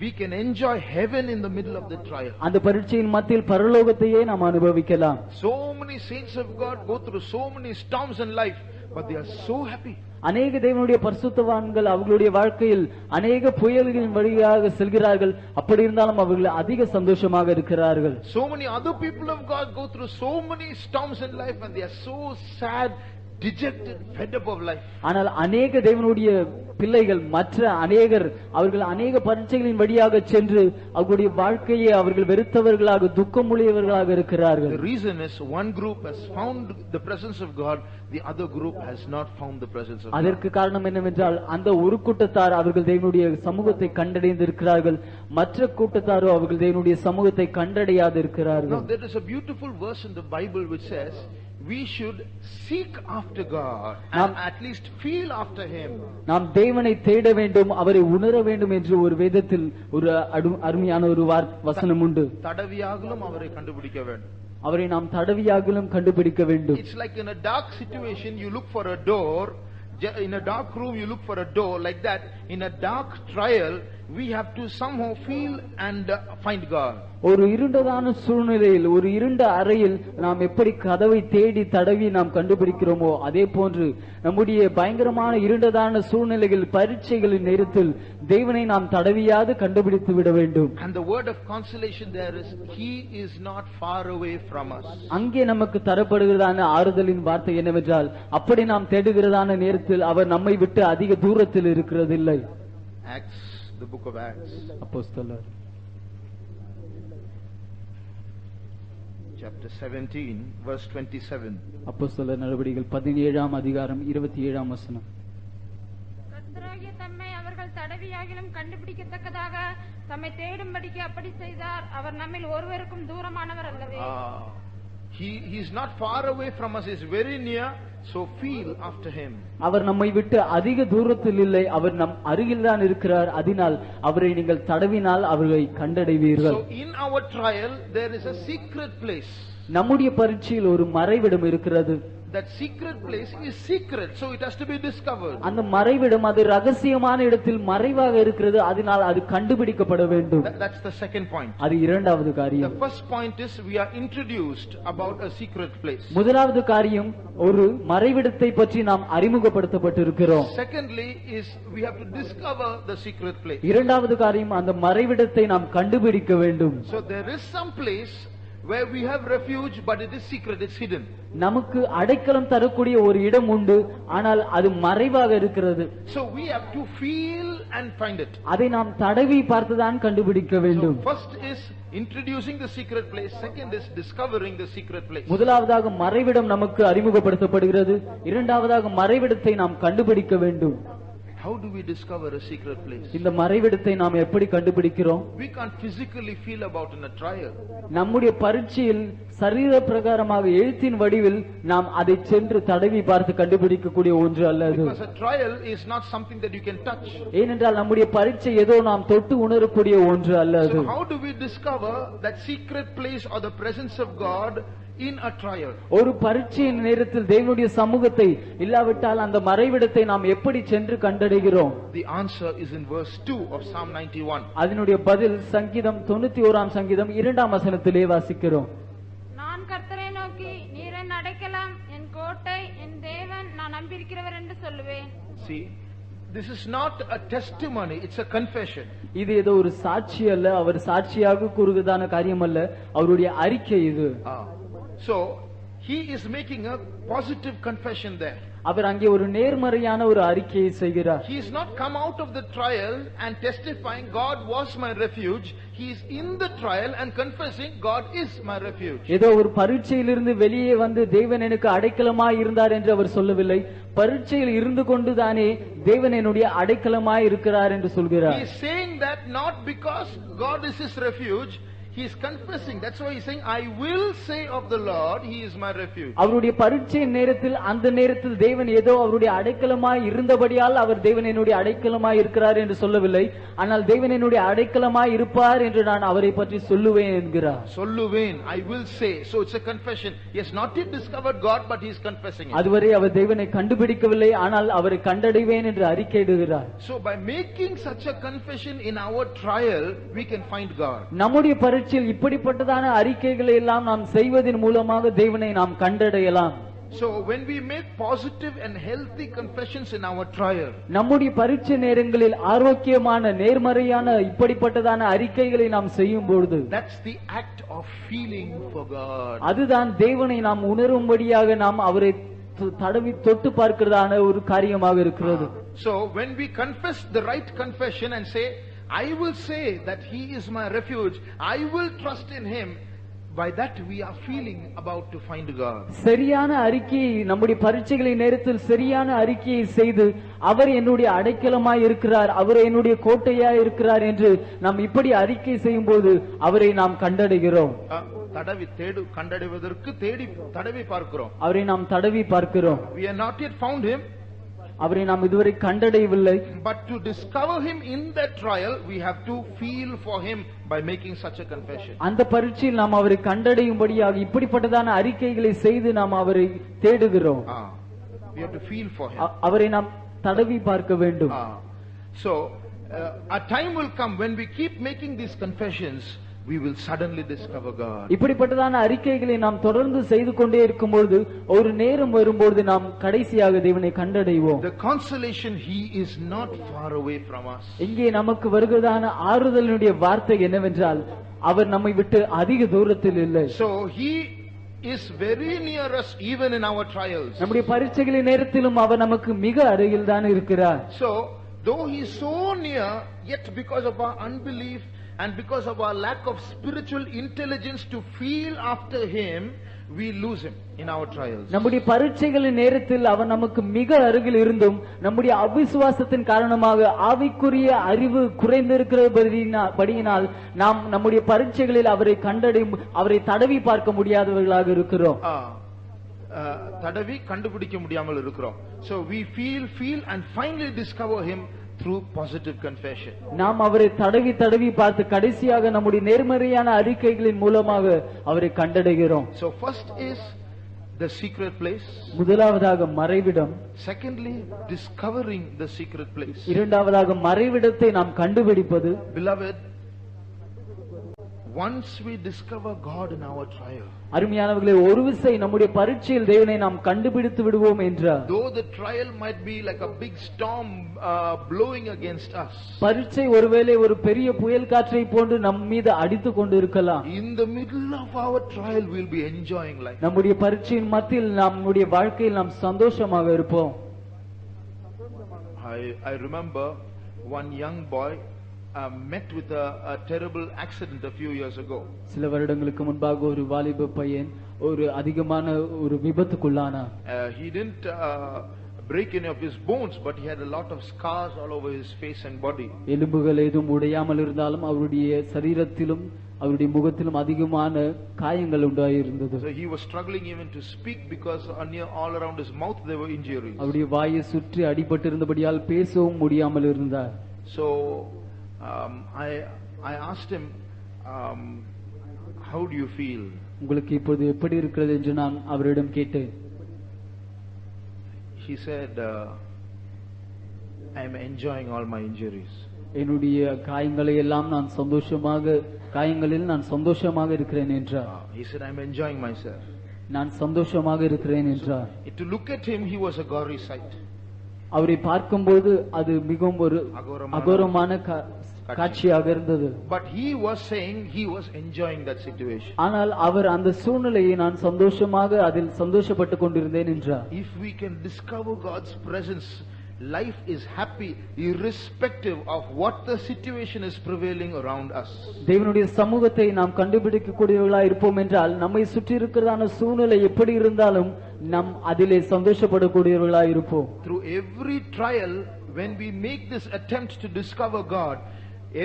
[SPEAKER 1] we can enjoy heaven in the middle of the trial.
[SPEAKER 2] அந்த பரீட்சையின் மத்தியில் பரலோகத்தையே நாம் அனுபவிக்கலாம்.
[SPEAKER 1] So many saints of God go through so many storms in life, but they are so happy.
[SPEAKER 2] அநேக தேவனுடைய பரிசுத்தவான்கள் அவர்களுடைய வாழ்க்கையில் அநேக புயல்களின் வழியாக செல்கிறார்கள். அப்படி இருந்தாலும் அவர்கள் அதிக சந்தோஷமாக இருக்கிறார்கள்.
[SPEAKER 1] So many other people of God go through so many storms in life and they are so sad, dejected, fed up of life.
[SPEAKER 2] ஆனால் அநேக தேவனுடைய பிள்ளைகள் மற்ற அநேகர் அவர்கள் அநேக பரீட்சைகளின் வழியாக சென்று அவர்களுடைய வாழ்க்கையை அவர்கள் வெறுத்தவர்களாக துக்கமுடையவர்களாக இருக்கிறார்கள்.
[SPEAKER 1] The reason is one group has found the presence of God, the other group has not found the presence of God.
[SPEAKER 2] அதற்கு காரணம் என்னவென்றால் அந்த ஒரு கூட்டத்தார் அவர்கள் தேவனுடைய சமூகத்தை கண்டடைந்து இருக்கிறார்கள், மற்ற கூட்டத்தாரோ அவர்கள் தேவனுடைய சமூகத்தை கண்டடையாது இருக்கிறார்கள்.
[SPEAKER 1] Now there is a beautiful verse in the Bible which says we should seek after God and at least feel after Him.
[SPEAKER 2] நாம் தேவனை தேட வேண்டும், அவரை உணர வேண்டும் என்று ஒரு வேதத்தில் ஒரு அருமையான ஒரு வசனம் உண்டு.
[SPEAKER 1] தடவியாகலும் அவரை கண்டுபிடிக்க வேண்டும்.
[SPEAKER 2] அவரை நாம் தடவியாகலும் கண்டுபிடிக்க வேண்டும்.
[SPEAKER 1] It's like in a dark situation you look for a door, in a dark room you look for a door, like that in a dark trial we have to somehow feel and find God.
[SPEAKER 2] ஒரு இருண்டதான சூழ்நிலையில் ஒரு இருண்ட அறையில் நாம் எப்படி கதவை தேடி தடவி நாம் கண்டுபிடிக்கிறோமோ அதே போன்று நம்முடைய பயங்கரமான இருண்டதான சூழ்நிலைகள் பரீட்சைகளின் நேரத்தில் தேவனை நாம் தடவியாது கண்டுபிடித்து விட வேண்டும்.
[SPEAKER 1] And the word of consolation there is He is not far away from us.
[SPEAKER 2] அங்கே நமக்கு தரப்படுகிறதான ஆறுதலின் வார்த்தை என்னவென்றால் அப்படி நாம் தேடுகிறதான நேரத்தில் அவர் நம்மை விட்டு அதிக தூரத்தில் இருக்கிறதில்லை.
[SPEAKER 1] Acts, the book of Acts,
[SPEAKER 2] அப்போஸ்தலர்
[SPEAKER 1] chapter 17 verse 27.
[SPEAKER 2] அப்போஸ்தலர் நடவடிக்கைகள் 17ஆம் அதிகாரம் 27ஆம் வசனம்.
[SPEAKER 3] கர்த்தராகிய தம்மை அவர்கள் தடவியாகிலும் கண்டுபிடிக்கத்தக்கதாக தம்மை தேடும்படிக்கு அப்படி செய்தார். அவர் நம்மில் ஒருவருக்கும் தூரமானவர் அல்லவே.
[SPEAKER 1] He is not far away from us, he is very near, so feel after Him.
[SPEAKER 2] அவர் நம்மை விட்டு அதிக தூரத்தில் இல்லை, அவர் நம் அருகில் தான் இருக்கிறார். அதனால் அவரை நீங்கள் தடவினால் அவர்களை கண்டடைவீர்கள்.
[SPEAKER 1] So in our trial there is a secret place.
[SPEAKER 2] நம்முடைய பரீட்சையில் ஒரு மறைவிடம் இருக்கிறது.
[SPEAKER 1] that secret place is secret, so it has to be discovered.
[SPEAKER 2] அந்த மறைவிடம் அது ரகசியமான இடத்தில் மறைவாக இருக்கிறது, அதனால் அது கண்டுபிடிக்கப்பட வேண்டும்.
[SPEAKER 1] That's the second point.
[SPEAKER 2] அது இரண்டாவது
[SPEAKER 1] The
[SPEAKER 2] காரியம்.
[SPEAKER 1] first point is we are introduced about a secret place.
[SPEAKER 2] முதலாவது காரியம் ஒரு மறைவிடத்தை பற்றி நாம் அறிமுகப்படுத்தப்பட்டிருக்கிறோம்.
[SPEAKER 1] Secondly is we have to discover the secret place.
[SPEAKER 2] இரண்டாவது காரியம் அந்த மறைவிடத்தை நாம் கண்டுபிடிக்க வேண்டும்.
[SPEAKER 1] So there is some place where we have refuge, but it is secret, it's hidden.
[SPEAKER 2] நமக்கு அடைக்கலம் தரக்கூடிய ஒரு இடம் உண்டு, ஆனால் அது மறைவாக இருக்கிறது.
[SPEAKER 1] So we have to feel and find it.
[SPEAKER 2] அதை நாம் தடவி பார்த்துதான் கண்டுபிடிக்க
[SPEAKER 1] So
[SPEAKER 2] வேண்டும்.
[SPEAKER 1] first is introducing the secret place, second is discovering the secret place.
[SPEAKER 2] முதலாவதாக மறைவிடம் நமக்கு அறிமுகப்படுத்தப்படுகிறது, இரண்டாவதாக மறைவிடத்தை நாம் கண்டுபிடிக்க வேண்டும்.
[SPEAKER 1] How do we discover a secret place?
[SPEAKER 2] இந்த மறைவிடத்தை நாம் எப்படி கண்டுபிடிக்கிறோம்?
[SPEAKER 1] We can't physically feel about in a trial.
[SPEAKER 2] நம்முடைய பரீட்சையில் சரீர பிரகாரமாக எழுத்தின் வடிவில் நாம் அதை சென்று தடவி பார்த்து கண்டுபிடிக்கக்கூடிய ஒன்று அல்ல அது.
[SPEAKER 1] Because a trial is not something that you can touch.
[SPEAKER 2] ஏனென்றால் நம்முடைய பரீட்சை ஏதோ நாம் தொட்டு உணரக்கூடிய ஒன்று அல்ல அது.
[SPEAKER 1] So how do we discover that secret place or the presence of God in a trial?
[SPEAKER 2] ஒரு பரீட்சையின் நேரத்தில் தேவனுடைய சமூகத்தை இல்லாவிட்டால் அந்த மறைவிடத்தை நாம் எப்படி சென்று கண்டடைகிறோம்?
[SPEAKER 1] The answer is in verse 2 of Psalm 91.
[SPEAKER 2] அதனுடைய பதில் சங்கீதம் 91ஆம் சங்கீதம் 2ஆம் வசனத்திலே வாசிக்கிறோம்.
[SPEAKER 3] நான் கர்த்தரை நோக்கி நீர் என் அடைக்கலம், என் கோட்டை, என் தேவன், நான் நம்பியிருக்கிறவர் என்று சொல்லுவேன்.
[SPEAKER 1] See, this is not a testimony, it's a confession.
[SPEAKER 2] இது ஏதோ ஒரு சாட்சி அல்ல, அவர் சாட்சியாக கூறுவதான காரியம் அல்ல, அவருடைய அறிக்கை இது.
[SPEAKER 1] So he is making a positive confession there.
[SPEAKER 2] அவர் அங்கே ஒரு நேர்மறையான ஒரு அறிக்கையை செய்கிறார்.
[SPEAKER 1] He is not come out of the trial and testifying God was my refuge. He is in the trial and confessing God is my refuge.
[SPEAKER 2] ஏதோ ஒரு பரீட்சையிலிருந்து வெளியே வந்து தேவன் எனக்கு அடைக்கலமாய் இருந்தார் என்று அவர் சொல்லவில்லை. பரீட்சையில் இருந்து கொண்டுதானே தேவன் என்னுடைய அடைக்கலமாய் இருக்கிறார் என்று சொல்கிறார்.
[SPEAKER 1] He is saying that not because God is his refuge. He is confessing. That's why he is saying, I will say of the Lord, he is my refuge.
[SPEAKER 2] அவருடைய பரீட்சையின் நேரத்தில் அந்த நேரத்தில் தேவன் ஏதோ அவருடைய அடைக்கலமாய் இருந்தபடியால் அவர் தேவன் என்னுடைய அடைக்கலமாய் இருக்கிறார் என்று சொல்லவில்லை. ஆனால் தேவன் என்னுடைய அடைக்கலமாய் இருப்பார் என்று நான் அவரை பற்றி சொல்லுவேன் என்கிறார்.
[SPEAKER 1] சொல்லுவேன், I will say. So it's a confession. He has not yet discovered God, but he is confessing it.
[SPEAKER 2] அதுவரை அவர் தேவனை கண்டுபிடிக்கவில்லை, ஆனால் அவரை கண்டடைவேன் என்று அறிக்கையிடுகிறார்.
[SPEAKER 1] So by making such a confession in our trial, we can find God.
[SPEAKER 2] நம்முடைய பரீட்சையில் இப்படிப்பட்டதான அறிக்கைகளை எல்லாம் நாம் செய்வதன் மூலமாக தேவனை நாம் கண்டடையலாம்.
[SPEAKER 1] So when we make positive and healthy confessions in our trial,
[SPEAKER 2] நம்முடைய பரீட்சை நேரங்களில் ஆரோக்கியமான நேர்மறையான இப்படிப்பட்டதான அறிக்கைகளை நாம் செய்யும் பொழுது,
[SPEAKER 1] that's the act of feeling for God.
[SPEAKER 2] அதுதான் தேவனை நாம் உணரும்படியாக நாம் அவரை தடவி தொட்டு பார்க்கிறதான ஒரு காரியமாக இருக்கிறது.
[SPEAKER 1] So when we confess the right confession and say, I will say that he is my refuge, I will trust in him, by that we are feeling about to find God.
[SPEAKER 2] சரியான அறிக்கையை நம்முடைய பரீட்சைகளை நேரத்தில் சரியான அறிக்கையை செய்து அவர் என்னுடைய அடைக்கலமாய் இருக்கிறார், அவர் என்னுடைய கோட்டையாய் இருக்கிறார் என்று நாம் இப்படி அறிக்கை செய்யும் போது அவரை நாம் கண்டடைகிறோம்.
[SPEAKER 1] கண்டடைவதற்கு தடவி பார்க்கிறோம்.
[SPEAKER 2] அவரை நாம் தடவி பார்க்கிறோம்.
[SPEAKER 1] We have not yet found him.
[SPEAKER 2] அவரை நாம் இதுவரை கண்டடையவில்லை.
[SPEAKER 1] But to discover him in that trial, we have to feel for him by making such a confession.
[SPEAKER 2] அந்த பரீட்சையில் நாம் அவரை கண்டடையும்படியாக இப்படிப்பட்டதான அறிக்கைகளை செய்து நாம் அவரை தேடுகிறோம்.
[SPEAKER 1] We have to feel for him.
[SPEAKER 2] அவரை நாம் தடவி பார்க்க வேண்டும்.
[SPEAKER 1] So a time will come when we keep making these confessions, we will suddenly discover God.
[SPEAKER 2] இப்படிப்பட்டதான அறிக்கைகளை நாம் தொடர்ந்து செய்து கொண்டே இருக்கும்போது ஒரு நேரம் வரும்போது நாம் கடைசியாக தேவனை கண்டடைவோம்.
[SPEAKER 1] The consolation, he is not far away from us.
[SPEAKER 2] இங்கே நமக்கு வருகிறதான ஆறுதலினுடைய வார்த்தை என்னவென்றால் அவர் நம்மை விட்டு அதிக தூரத்தில் இல்லை.
[SPEAKER 1] So he is very near us even in our trials.
[SPEAKER 2] நம்முடைய பரீட்சைகளின் நேரத்திலும் அவர் நமக்கு மிக அருகில் தான் இருக்கிறார்.
[SPEAKER 1] So though he is so near, yet because of our unbelief and because of our lack of spiritual intelligence to feel after him, we lose him in our trials.
[SPEAKER 2] நம்முடைய பரீட்சைகளின் நேரத்தில் அவர் நமக்கு மிக அருகில் இருந்தும் நம்முடைய அவிசுவாசத்தின் காரணமாக ஆவிக்குரிய அறிவு குறைந்திருக்கிறபடியினால் நாம் நம்முடைய பரீட்சைகளில் அவரை கண்டடையும் அவரை தடவி பார்க்க முடியாதவர்களாக இருக்கிறோம்.
[SPEAKER 1] தடவி கண்டுபிடிக்க முடியாமல் இருக்கிறோம். So we feel and finally discover him through positive confession.
[SPEAKER 2] நாம் அவரை தடவி தடவி பார்த்து கடைசியாக நம்முடைய நேர்மறையான அறிக்கைகளின் மூலமாக அவரை கண்டடைகிறோம்.
[SPEAKER 1] So first is the secret place.
[SPEAKER 2] முதலாவதாக மறைவிடம்.
[SPEAKER 1] Secondly, discovering the secret place.
[SPEAKER 2] இரண்டாவதாக மறைவிடத்தை நாம் கண்டுபிடிப்பது.
[SPEAKER 1] Beloved, once we discover God in our trial,
[SPEAKER 2] அருமையானவர்களே, ஒரு விசை நம்முடைய பரீட்சையில் தேவனை நாம் கண்டுபிடித்து விடுவோம் என்றால்,
[SPEAKER 1] though the trial might be like a big storm blowing against us,
[SPEAKER 2] பரீட்சை ஒருவேளை ஒரு பெரிய புயல் காற்றை போன்று நம் மீது அடித்துக் கொண்டு இருக்கலாம்,
[SPEAKER 1] in the middle of our trial we'll be enjoying life.
[SPEAKER 2] நம்முடைய பரீட்சையின் மத்தியில் நம்முடைய வாழ்க்கையில் நாம் சந்தோஷமாக இருப்போம்.
[SPEAKER 1] I remember one young boy met with a terrible accident a few years ago.
[SPEAKER 2] சில வருடங்களுக்கு முன்பாக ஒரு வாலிப பையன் ஒரு அதிகமான ஒரு விபத்துக்குள்ளானார்.
[SPEAKER 1] He didn't break any of his bones, but he had a lot of scars all over his face and body.
[SPEAKER 2] எலும்புகள் ஏதும் உடையாமல் இருந்தாலும் அவருடைய சரீரத்திலும் அவருடைய முகத்திலும் அதிகமான காயங்கள் உண்டாயிருந்தது.
[SPEAKER 1] So he was struggling even to speak because all around his mouth there were injuries.
[SPEAKER 2] அவருடைய வாயை சுற்றி அடிபட்டிருந்தபடியால் பேசவும் முடியாமல் இருந்தார்.
[SPEAKER 1] So I asked him, how do you feel?
[SPEAKER 2] உங்களுக்கு இப்போது எப்படி இருக்கிறது என்று நான் அவரிடம் கேட்டேன்.
[SPEAKER 1] He said, I am enjoying all my injuries.
[SPEAKER 2] என்னுடைய காயங்களை எல்லாம் நான் காயங்களில் நான் சந்தோஷமாக இருக்கிறேன் என்றார்.
[SPEAKER 1] He said, I am enjoying myself.
[SPEAKER 2] நான் சந்தோஷமாக இருக்கிறேன் என்றார்.
[SPEAKER 1] To look at him, he was a gory sight.
[SPEAKER 2] அவரை பார்க்கும்போது அது மிகவும் ஒரு அகோரமான காட்சியாக இருந்தது.
[SPEAKER 1] But he was saying he was enjoying that situation.
[SPEAKER 2] ஆனால் அவர் அந்த சூழ்நிலையை நான் சந்தோஷமாக அதில் சந்தோஷப்பட்டுக் கொண்டிருந்தேன் என்றார்.
[SPEAKER 1] If we can discover God's presence, life is happy irrespective of what the situation is prevailing around us.
[SPEAKER 2] தேவனுடைய சமூகத்தை நாம் கண்டுபிடிக்கக்கூடியவர்களாய் இருப்போம் என்றால் நம்மை சுற்றி இருக்கிறதான சூழ்நிலை எப்படி இருந்தாலும் நாம் அதிலே சந்தோஷப்படக்கூடியவர்களாய் இருப்போம்.
[SPEAKER 1] Through every trial, when we make this attempt to discover God,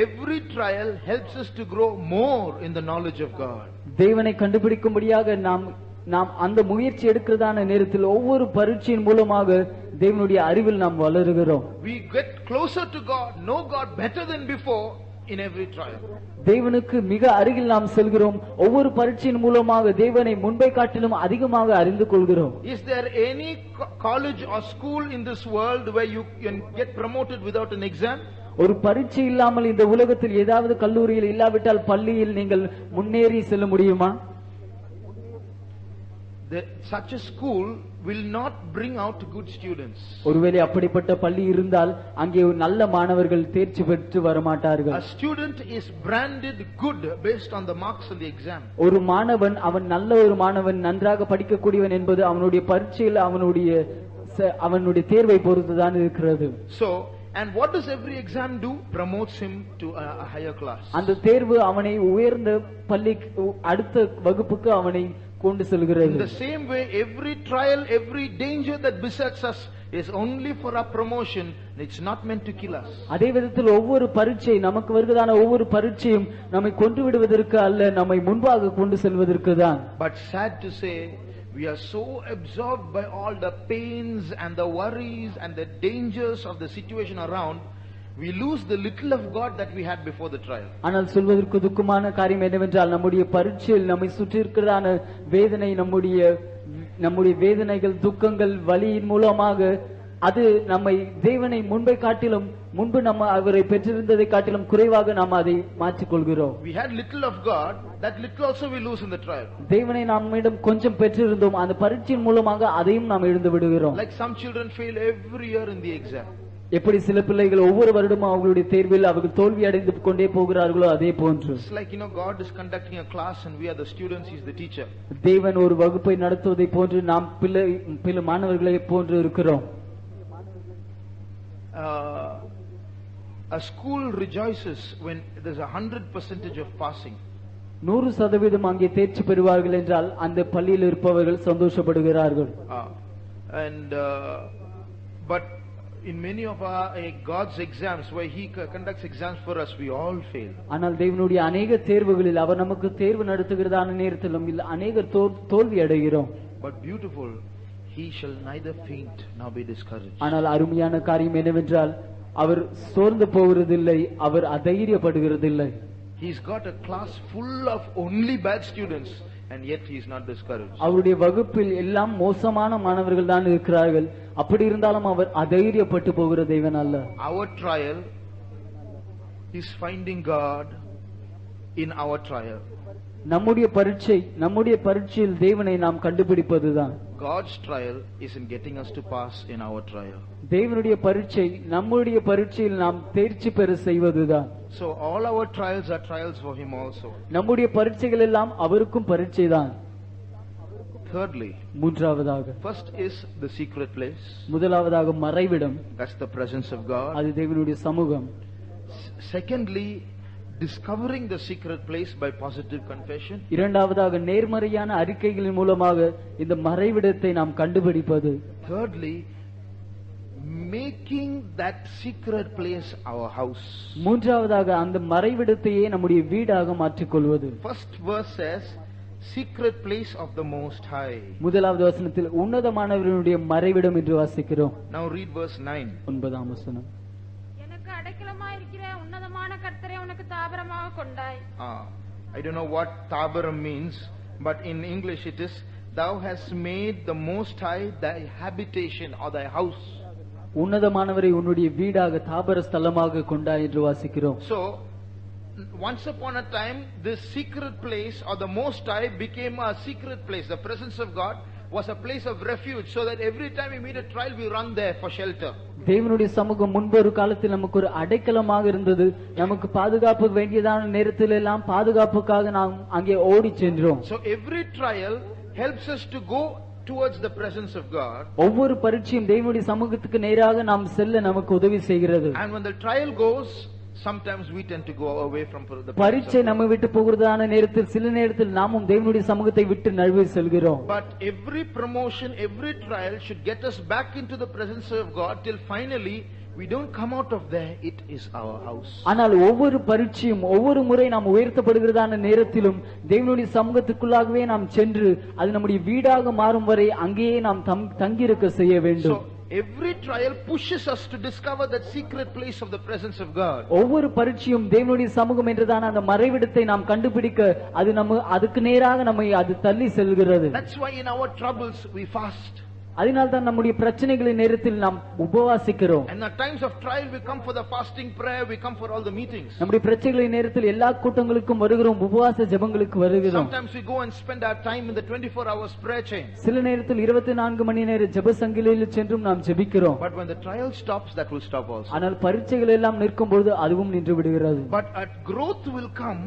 [SPEAKER 1] every trial helps us to grow more in the knowledge of God.
[SPEAKER 2] தேவனை கண்டுபிடிக்கும்படியாக நாம் அந்த முயற்சி எடுக்கிறதான நேரத்தில் ஒவ்வொரு பரீட்சையின் மூலமாக தேவனுடைய அறிவில் நாம் வளருகிறோம்.
[SPEAKER 1] We get closer to God, know God better than before in every trial.
[SPEAKER 2] தேவனுக்கு மிக அருகில் நாம் செல்கிறோம். ஒவ்வொரு பரீட்சையின் மூலமாக தேவனை முன்பை காட்டிலும் அதிகமாக அறிந்து கொள்கிறோம்.
[SPEAKER 1] Is there any college or school in this world where you can get promoted without an exam?
[SPEAKER 2] ஒரு பரீட்சை இல்லாமல் இந்த உலகத்தில் ஏதாவது கல்லூரியில் இல்லாவிட்டால் பள்ளியில் நீங்கள் முன்னேறி செல்ல முடியுமா?
[SPEAKER 1] Such a school will not bring out good students.
[SPEAKER 2] ஒருவேளை அப்படிப்பட்ட பள்ளி இருந்தால் அங்கே நல்ல மாணவர்கள் தேர்ச்சி பெற்று வர மாட்டார்கள்.
[SPEAKER 1] A student is branded good based on the marks in the exam.
[SPEAKER 2] ஒரு மாணவன் அவன் நல்ல ஒரு மாணவன் நன்றாக படிக்கக்கூடியவன் என்பது அவனுடைய பரீட்சையில் அவனுடைய தேர்வை பொறுத்துதான் இருக்கிறது.
[SPEAKER 1] So, and what does every exam do? Promotes him to a higher class.
[SPEAKER 2] அந்த தேர்வு அவனை உயர்ந்த பள்ளிக்கு அடுத்த வகுப்புக்கு அவனை கொண்டு செல்கிறது.
[SPEAKER 1] In the same way, every trial, every danger that besets us is only for our promotion. It's not meant to kill us.
[SPEAKER 2] அதே விதத்தில் ஒவ்வொரு பரீட்சை நமக்கு வருகிறதான ஒவ்வொரு பரீட்சையும் நம்மை கொன்று விடுவதற்கு அல்ல, நம்மை முன்பாக கொண்டு செல்வதற்கு தான்.
[SPEAKER 1] But sad to say, we are so absorbed by all the pains and the worries and the dangers of the situation around, we lose the little of God that we had before the trial.
[SPEAKER 2] ஆனால் சொல்வதற்கு துக்கமான காரியம் என்னவென்றால் நம்முடைய பரீட்சையில் நம்மை சுற்றி இருக்கிறதான வேதனை, நம்முடைய வேதனைகள், துக்கங்கள், வலியின் மூலமாக அது நம்மை தேவனை முன்பு நம்ம அவரை பெற்றிருந்ததை காட்டிலும் குறைவாக நாம் அதை மாற்றிக் கொள்கிறோம்.
[SPEAKER 1] We had little of God, that little also we lose in the trial.
[SPEAKER 2] தேவனை நம்மிடம் கொஞ்சம் பெற்றிருந்தோம், அந்த பரீட்சையின் மூலமாக அதையும் நாம் இழந்து விடுகிறோம்.
[SPEAKER 1] Like some children fail every year in the exam.
[SPEAKER 2] எப்படி சில பிள்ளைகள் ஒவ்வொரு வருடமும் அவர்களுடைய தேர்வில் அவர்கள் தோல்வி அடைந்து கொண்டே போகிறார்களோ அதே போன்று.
[SPEAKER 1] It's like, God is conducting a class and we are the students, he is the teacher.
[SPEAKER 2] தேவன் ஒரு வகுப்பை நடத்துவதை போன்று நாம் பிள்ளை மாணவர்களை போன்று இருக்கிறோம்.
[SPEAKER 1] A school rejoices when there's 100% of passing.
[SPEAKER 2] 100% அங்கே தேர்ச்சி பெறுவார்கள் என்றால் அந்த பள்ளியில் இருப்பவர்கள் சந்தோஷப்படுகிறார்கள்.
[SPEAKER 1] But in many of our God's exams where he conducts exams for us, we all fail.
[SPEAKER 2] ஆனால் தேவனுடைய अनेक தேர்வுகளில் அவர் நமக்கு தேர்வு நடத்துகிறதான நேரத்திலும் अनेक தோல்வி அடைகிறோம்.
[SPEAKER 1] But beautiful, he shall neither faint nor be discouraged.
[SPEAKER 2] ஆனால் அருமையான காரியம் என்னவென்றால் அவர் சோர்ந்து போகிறதில்லை, அவர் அதைரியப்படுகிறதில்லை.
[SPEAKER 1] He's got a class full of only bad students and yet he is not discouraged.
[SPEAKER 2] அவருடைய வகுப்பில் எல்லாம் மோசமான மாணவர்கள் தான் இருக்கிறார்கள், அப்படி இருந்தாலும் அவர் அதைரியப்பட்டு போகிற தேவன் அல்ல.
[SPEAKER 1] Our trial is finding God in our trial.
[SPEAKER 2] நம்முடைய பரீட்சையில் தேவனை நாம் கண்டுபிடிப்பதுதான்.
[SPEAKER 1] God's trial is in getting us to pass in our trial.
[SPEAKER 2] தேவனுடைய பரீட்சை நம்முடைய பரீட்சையில் நாம் தேர்ச்சி பெற செய்வதுதான்.
[SPEAKER 1] So all our trials are trials for him also.
[SPEAKER 2] நம்முடைய பரீட்சைகள் எல்லாம் அவருக்கும் பரீட்சைதான்.
[SPEAKER 1] Thirdly,
[SPEAKER 2] மூன்றாவதாக,
[SPEAKER 1] first is the secret place.
[SPEAKER 2] முதலாவதாக மறைவிடம்,
[SPEAKER 1] that's the presence of God.
[SPEAKER 2] அது தேவனுடைய சமூகம்.
[SPEAKER 1] Secondly, discovering the secret place by positive confession.
[SPEAKER 2] இரண்டாவதாக நேர்மறையான அறிக்கைகளின் மூலமாக இந்த மறைவிடத்தை நாம் கண்டுபிடிப்பது.
[SPEAKER 1] Thirdly, making that secret place our house.
[SPEAKER 2] மூன்றாவதாக அந்த மறைவிடத்தையே நம்முடைய வீடாக மாற்றிக்கொள்வது.
[SPEAKER 1] First verse says secret place of the most high.
[SPEAKER 2] முதலாவது வசனத்தில் உன்னதமானவருடைய மறைவிடம் என்று வாசிக்கிறோம்.
[SPEAKER 1] Now read verse 9.
[SPEAKER 2] 9ஆம் வசனம்.
[SPEAKER 3] எனக்கு அடைக்கலமாயிருக்கிற உன்னதமான கர்த்தரை உனக்கு தாபரமாக கொண்டாய்.
[SPEAKER 1] I don't know what tabaram means, but in English it is, thou hast made the most high thy habitation or thy house.
[SPEAKER 2] உன்னதமானவரை உன்னுடைய வீடாக தாபர ஸ்தலமாக கொண்டாய் என்று வாசிக்கிறோம்.
[SPEAKER 1] So once upon a time this secret place or the most high became a secret place. The presence of God was a place of refuge, so that every time we meet a trial we run there for shelter.
[SPEAKER 2] தேவனுடைய சமூகம் முன்பொரு காலத்தில் நமக்கு ஒரு அடைக்கலமாக இருந்தது. நமக்கு பாதுகாப்பு வேண்டியதான நேரத்தில் எல்லாம் பாதுகாப்புக்காக நாம் அங்கே ஓடி சென்றோம்.
[SPEAKER 1] So every trial helps us to go towards the presence of God.
[SPEAKER 2] ஒவ்வொரு பரீட்சையும் தேவனுடைய சமூகத்துக்கு நேராக நாம் செல்ல நமக்கு உதவி செய்கிறது.
[SPEAKER 1] And when the trial goes, sometimes we tend to go away from the
[SPEAKER 2] பரீட்சை நம்ம விட்டு போகிறதான நேரத்தில் சில நேரத்தில் நாமும் தேவனுடைய சமூகத்தை விட்டு நழுவி செல்கிறோம்.
[SPEAKER 1] But every promotion, every trial should get us back into the presence of God till finally we don't come out of there. It is our house.
[SPEAKER 2] ஆனால் ஒவ்வொரு பரீட்சையும் ஒவ்வொரு முறை நாம் உயர்த்தப்படுகிறதான நேரத்திலும் தேவனுடைய சமூகத்துக்குள்ளாகவே நாம் சென்று அது நம்முடைய வீடாக மாறும் வரை அங்கேயே நாம் தங்கியிருக்க செய்ய வேண்டும்.
[SPEAKER 1] So every trial pushes us to discover that secret place of the presence of God.
[SPEAKER 2] ஒவ்வொரு பரீட்சையும் தேவனுடைய சமூகம் என்றதான அந்த மறைவிடத்தை நாம் கண்டுபிடிக்க அது அதுக்கு நேராக நம்மை அது தள்ளி செல்கிறது.
[SPEAKER 1] That's why in our troubles we fast.
[SPEAKER 2] அதனால்தான் நம்முடைய பிரச்சனைகளின் நேரத்தில் நாம் உபவாசிக்கிறோம்.
[SPEAKER 1] And at times of trial we come for the fasting prayer, we come for all the meetings.
[SPEAKER 2] நம்முடைய பிரச்சனைகளின் நேரத்தில் எல்லா கூட்டங்களுக்கும் வருகிறோம், உபவாச ஜெபங்களுக்கு வருகிறோம்.
[SPEAKER 1] Sometimes we go and spend our time in the 24 hours prayer chain.
[SPEAKER 2] சில நேரத்தில் 24 மணி நேர ஜெப சங்கிலியில் சென்றும் நாம் ஜெபிக்கிறோம்.
[SPEAKER 1] But when the trial stops, that will stop also.
[SPEAKER 2] ஆனால் பரீட்சைகள் எல்லாம் நிற்கும் பொழுது அதுவும் நின்று விடுகிறது.
[SPEAKER 1] But at growth will come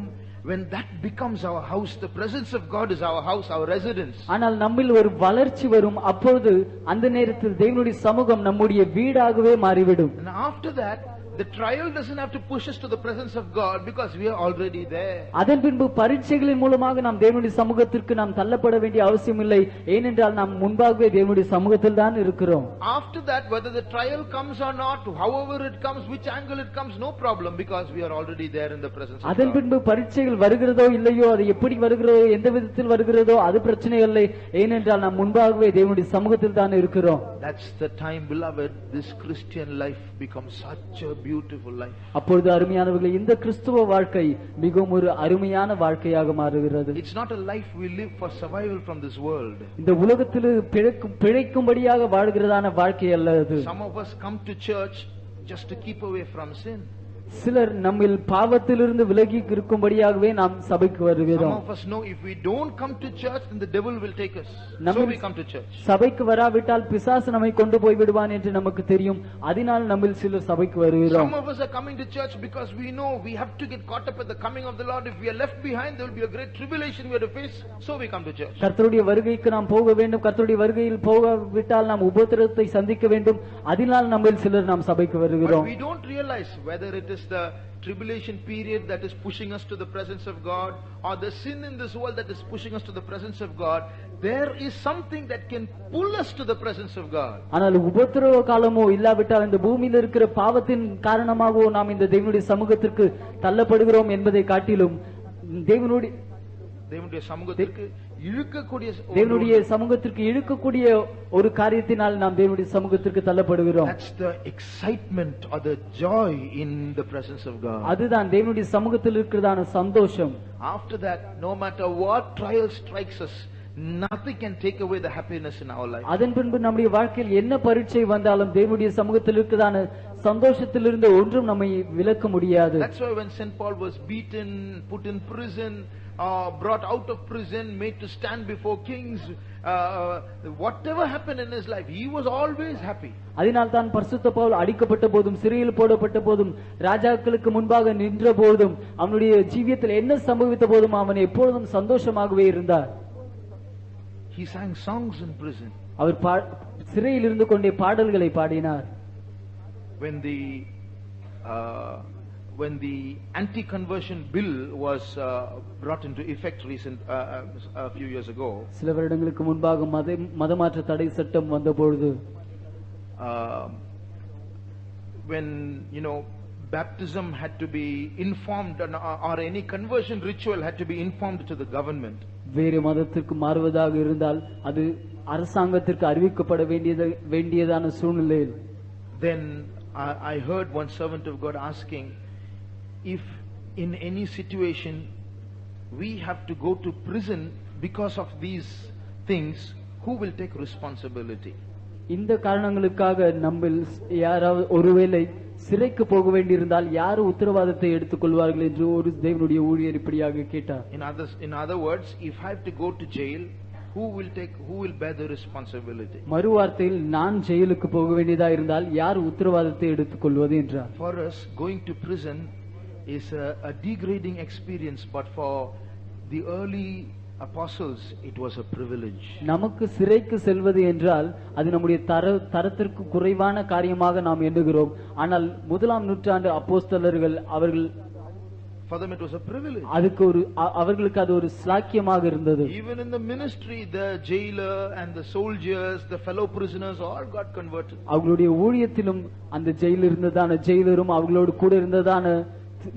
[SPEAKER 1] when that becomes our house. The presence of God is our house, our residence.
[SPEAKER 2] ஆனால் நம்மில் ஒரு வளர்ச்சி வரும், அப்பொழுது அந்த நேரத்தில் தேவனுடைய சமூகம் நம்முடைய வீடாகவே மாறிவிடும்.
[SPEAKER 1] And after that the trial doesn't have to push us to the presence of God because we are already there.
[SPEAKER 2] அதன் பின்பு பரீட்சைகளின் மூலமாக நாம் தேவனுடைய சமூகத்திற்கு நாம் தள்ளப்பட வேண்டிய அவசியம் இல்லை. ஏனென்றால் நாம் முன்பாகவே தேவனுடைய சமூகத்தில் தான் இருக்கிறோம்.
[SPEAKER 1] After that, whether the trial comes or not, however it comes, which angle it comes, no problem, because we are already there in the presence of
[SPEAKER 2] அதன்
[SPEAKER 1] God.
[SPEAKER 2] பின்பு பரீட்சைகள் வருகிறதோ இல்லையோ, அது எப்படி வருகிறதோ, எந்த விதத்தில் வருகிறதோ, அது பிரச்சனை இல்லை. ஏனென்றால் நாம் முன்பாகவே தேவனுடைய சமூகத்தில் தான் இருக்கிறோம்.
[SPEAKER 1] That's the time, beloved, this Christian life becomes such a beautiful life.
[SPEAKER 2] அப்பொழுது அருமையானவர்களே, இந்த கிறிஸ்துவ வாழ்க்கை மிகவும் ஒரு அருமையான வாழ்க்கையாக மாறுகிறது.
[SPEAKER 1] It's not a life we live for survival from this world.
[SPEAKER 2] இந்த உலகத்தில் பிழைக்கும்படியாக வாழ்கிறதான வாழ்க்கை அல்ல அது.
[SPEAKER 1] Some of us come to church just to keep away from sin.
[SPEAKER 2] சிலர் நம்மில் பாவத்திலிருந்து விலகி இருக்கும்படியாகவே நாம் சபைக்கு வருகிறோம்.
[SPEAKER 1] Some of us know if we don't come to church, then the devil will take us. So we come to church.
[SPEAKER 2] சபைக்கு வராவிட்டால் பிசாசு நம்மை கொண்டு போய் விடுவான் என்று நமக்கு தெரியும். அதனால் நம்மில் சிலர் சபைக்கு வருகிறோம்.
[SPEAKER 1] Some of us are coming to church because we know we have to get caught up at the coming of the Lord. If we are left behind, there will be a great tribulation we have to face. So we come to church.
[SPEAKER 2] கர்த்தருடைய வருகைக்கு நாம் போக வேண்டும். கர்த்தருடைய வருகையில் போகாவிட்டால் நாம் உபத்திரவத்தை சந்திக்க வேண்டும். அதனால் நம்மில் சிலர் நாம் சபைக்கு வருகிறோம்.
[SPEAKER 1] But we don't realize whether it is the tribulation period that is pushing us to the presence of God, or the sin in this world that is pushing us to the presence of God. There is something that can pull us to the presence of God.
[SPEAKER 2] ஆனால் உபத்திரவ காலமோ இல்லாவிட்டால் இந்த பூமியில் இருக்கிற பாவத்தின் காரணமாகவோ நாம் இந்த தேவனுடைய சமூகத்திற்கு தள்ளப்படுகிறோம் என்பதை காட்டிலும்
[SPEAKER 1] தேவனுடைய சமூகத்திற்கு இழுக்கக்கூடிய
[SPEAKER 2] தேவனுடைய சமூகத்திற்கு இழுக்கக்கூடிய ஒரு காரியத்தினால் நாம் தேவனுடைய சமூகத்திற்கு தள்ளப்படுகிறோம்.
[SPEAKER 1] That's the excitement or the joy in the presence of God.
[SPEAKER 2] அதுதான் தேவனுடைய சமூகத்தில் இருக்கிறதான சந்தோஷம்.
[SPEAKER 1] After that, no matter what trial strikes us, nothing can take away the happiness in our life.
[SPEAKER 2] அதன் பின்பு நம்முடைய வாழ்க்கையில் என்ன பரீட்சை வந்தாலும் தேவனுடைய சமூகத்தில் இருக்கிறதான சந்தோஷத்திலிருந்து ஒன்றும் நம்மை விலக்க முடியாது.
[SPEAKER 1] That's why when St. Paul was beaten, put in prison, brought out of prison, made to stand before kings, whatever happened in his life, he was always happy.
[SPEAKER 2] அதனால் தான் பரிசுத்த பவுல் அடிக்கப்பட்ட போதும் சிறையில் போடப்பட்ட போதும் ராஜாக்களுக்கு முன்பாக நின்ற போதும் அவனுடைய ஜீவியத்தில் என்ன சம்பவித்த போதும் அவன் எப்பொழுதும் சந்தோஷமாகவே இருந்தார்.
[SPEAKER 1] He sang songs in prison.
[SPEAKER 2] அவர் சிறையில் இருந்து கொண்டே பாடல்களை பாடினார்.
[SPEAKER 1] When the anti-conversion bill was brought into effect a few years ago,
[SPEAKER 2] சில வருடங்களுக்கு முன்பாக மதமாற்ற தடை சட்டம் வந்தபொழுது,
[SPEAKER 1] when baptism had to be informed or any conversion ritual had to be informed to the government,
[SPEAKER 2] வேறு மதத்திற்கு மாறுவதாக இருந்தால் அது அரசாங்கத்திற்கு அறிவிக்கப்பட வேண்டியதான சூழ்நிலையில்,
[SPEAKER 1] then I heard one servant of God asking, if in any situation we have to go to prison because of these things, who will take responsibility?
[SPEAKER 2] இந்த காரணங்களுக்காக நம்ம யாராவது ஒருவேளை சிறைக்கு போக வேண்டியிருந்தால் யார் உத்தரவாதத்தை எடுத்துக்கொள்வார்கள் என்று ஒரு தேவனுடைய ஊழியர் இப்படியாக கேட்டார்.
[SPEAKER 1] In other words, if I have to go to jail, who will bear the responsibility?
[SPEAKER 2] மறுவார்த்தையில் நான் ஜெயிலுக்கு போக வேண்டியதா இருந்தால் யார் உத்தரவாதத்தை எடுத்துக்கொள்வது என்றார்.
[SPEAKER 1] For us, going to prison is a degrading experience, but for the early apostles it was a privilege.
[SPEAKER 2] நமக்கு சிறைக்கு செல்வது என்றால் அது நம்முடைய தரத்திற்கு குறைவான காரியமாக நாம் எண்ணுகிறோம். ஆனால் முதலாம் நூற்றாண்டு அப்போஸ்தலர்கள் அவர்கள்
[SPEAKER 1] For them it was a privilege.
[SPEAKER 2] அவர்களுக்கு அது ஒரு ஸ்லாக்கியமாக இருந்தது.
[SPEAKER 1] Even in the ministry, the jailer and the soldiers, the fellow prisoners all got converted.
[SPEAKER 2] அவர்களுடைய ஊழியத்திலும் அந்த ஜெயிலில் இருந்ததான ஜெயிலரும் அவர்களோடு கூட இருந்ததான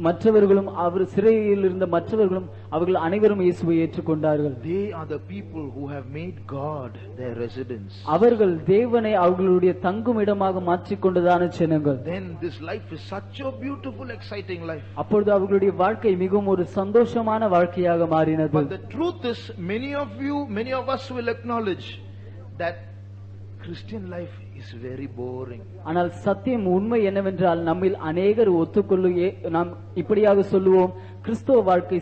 [SPEAKER 2] மற்றவர்களும் அவர் சிறையில் இருந்த மற்றவர்களும் அவர்கள் அனைவரும் இயேசுவை ஏற்றுக்கொண்டார்கள்.
[SPEAKER 1] They are the people who have made God their residence.
[SPEAKER 2] அவர்கள் தேவனை அவர்களுடைய தங்கும் இடமாக மாற்றிக் கொண்டதான ஜனங்கள்.
[SPEAKER 1] Then this life is such a beautiful, exciting life.
[SPEAKER 2] அப்பொழுது அவர்களுடைய வாழ்க்கை மிகவும் ஒரு சந்தோஷமான வாழ்க்கையாக மாறினது.
[SPEAKER 1] But the truth is, many of us will acknowledge that Christian life is very boring.
[SPEAKER 2] ஆனால் சத்தியம் உண்மை என்னவென்றால் நம்மில் அநேகர் நாம் இப்படியாக சொல்லுவோம், கிறிஸ்தவ வாழ்க்கை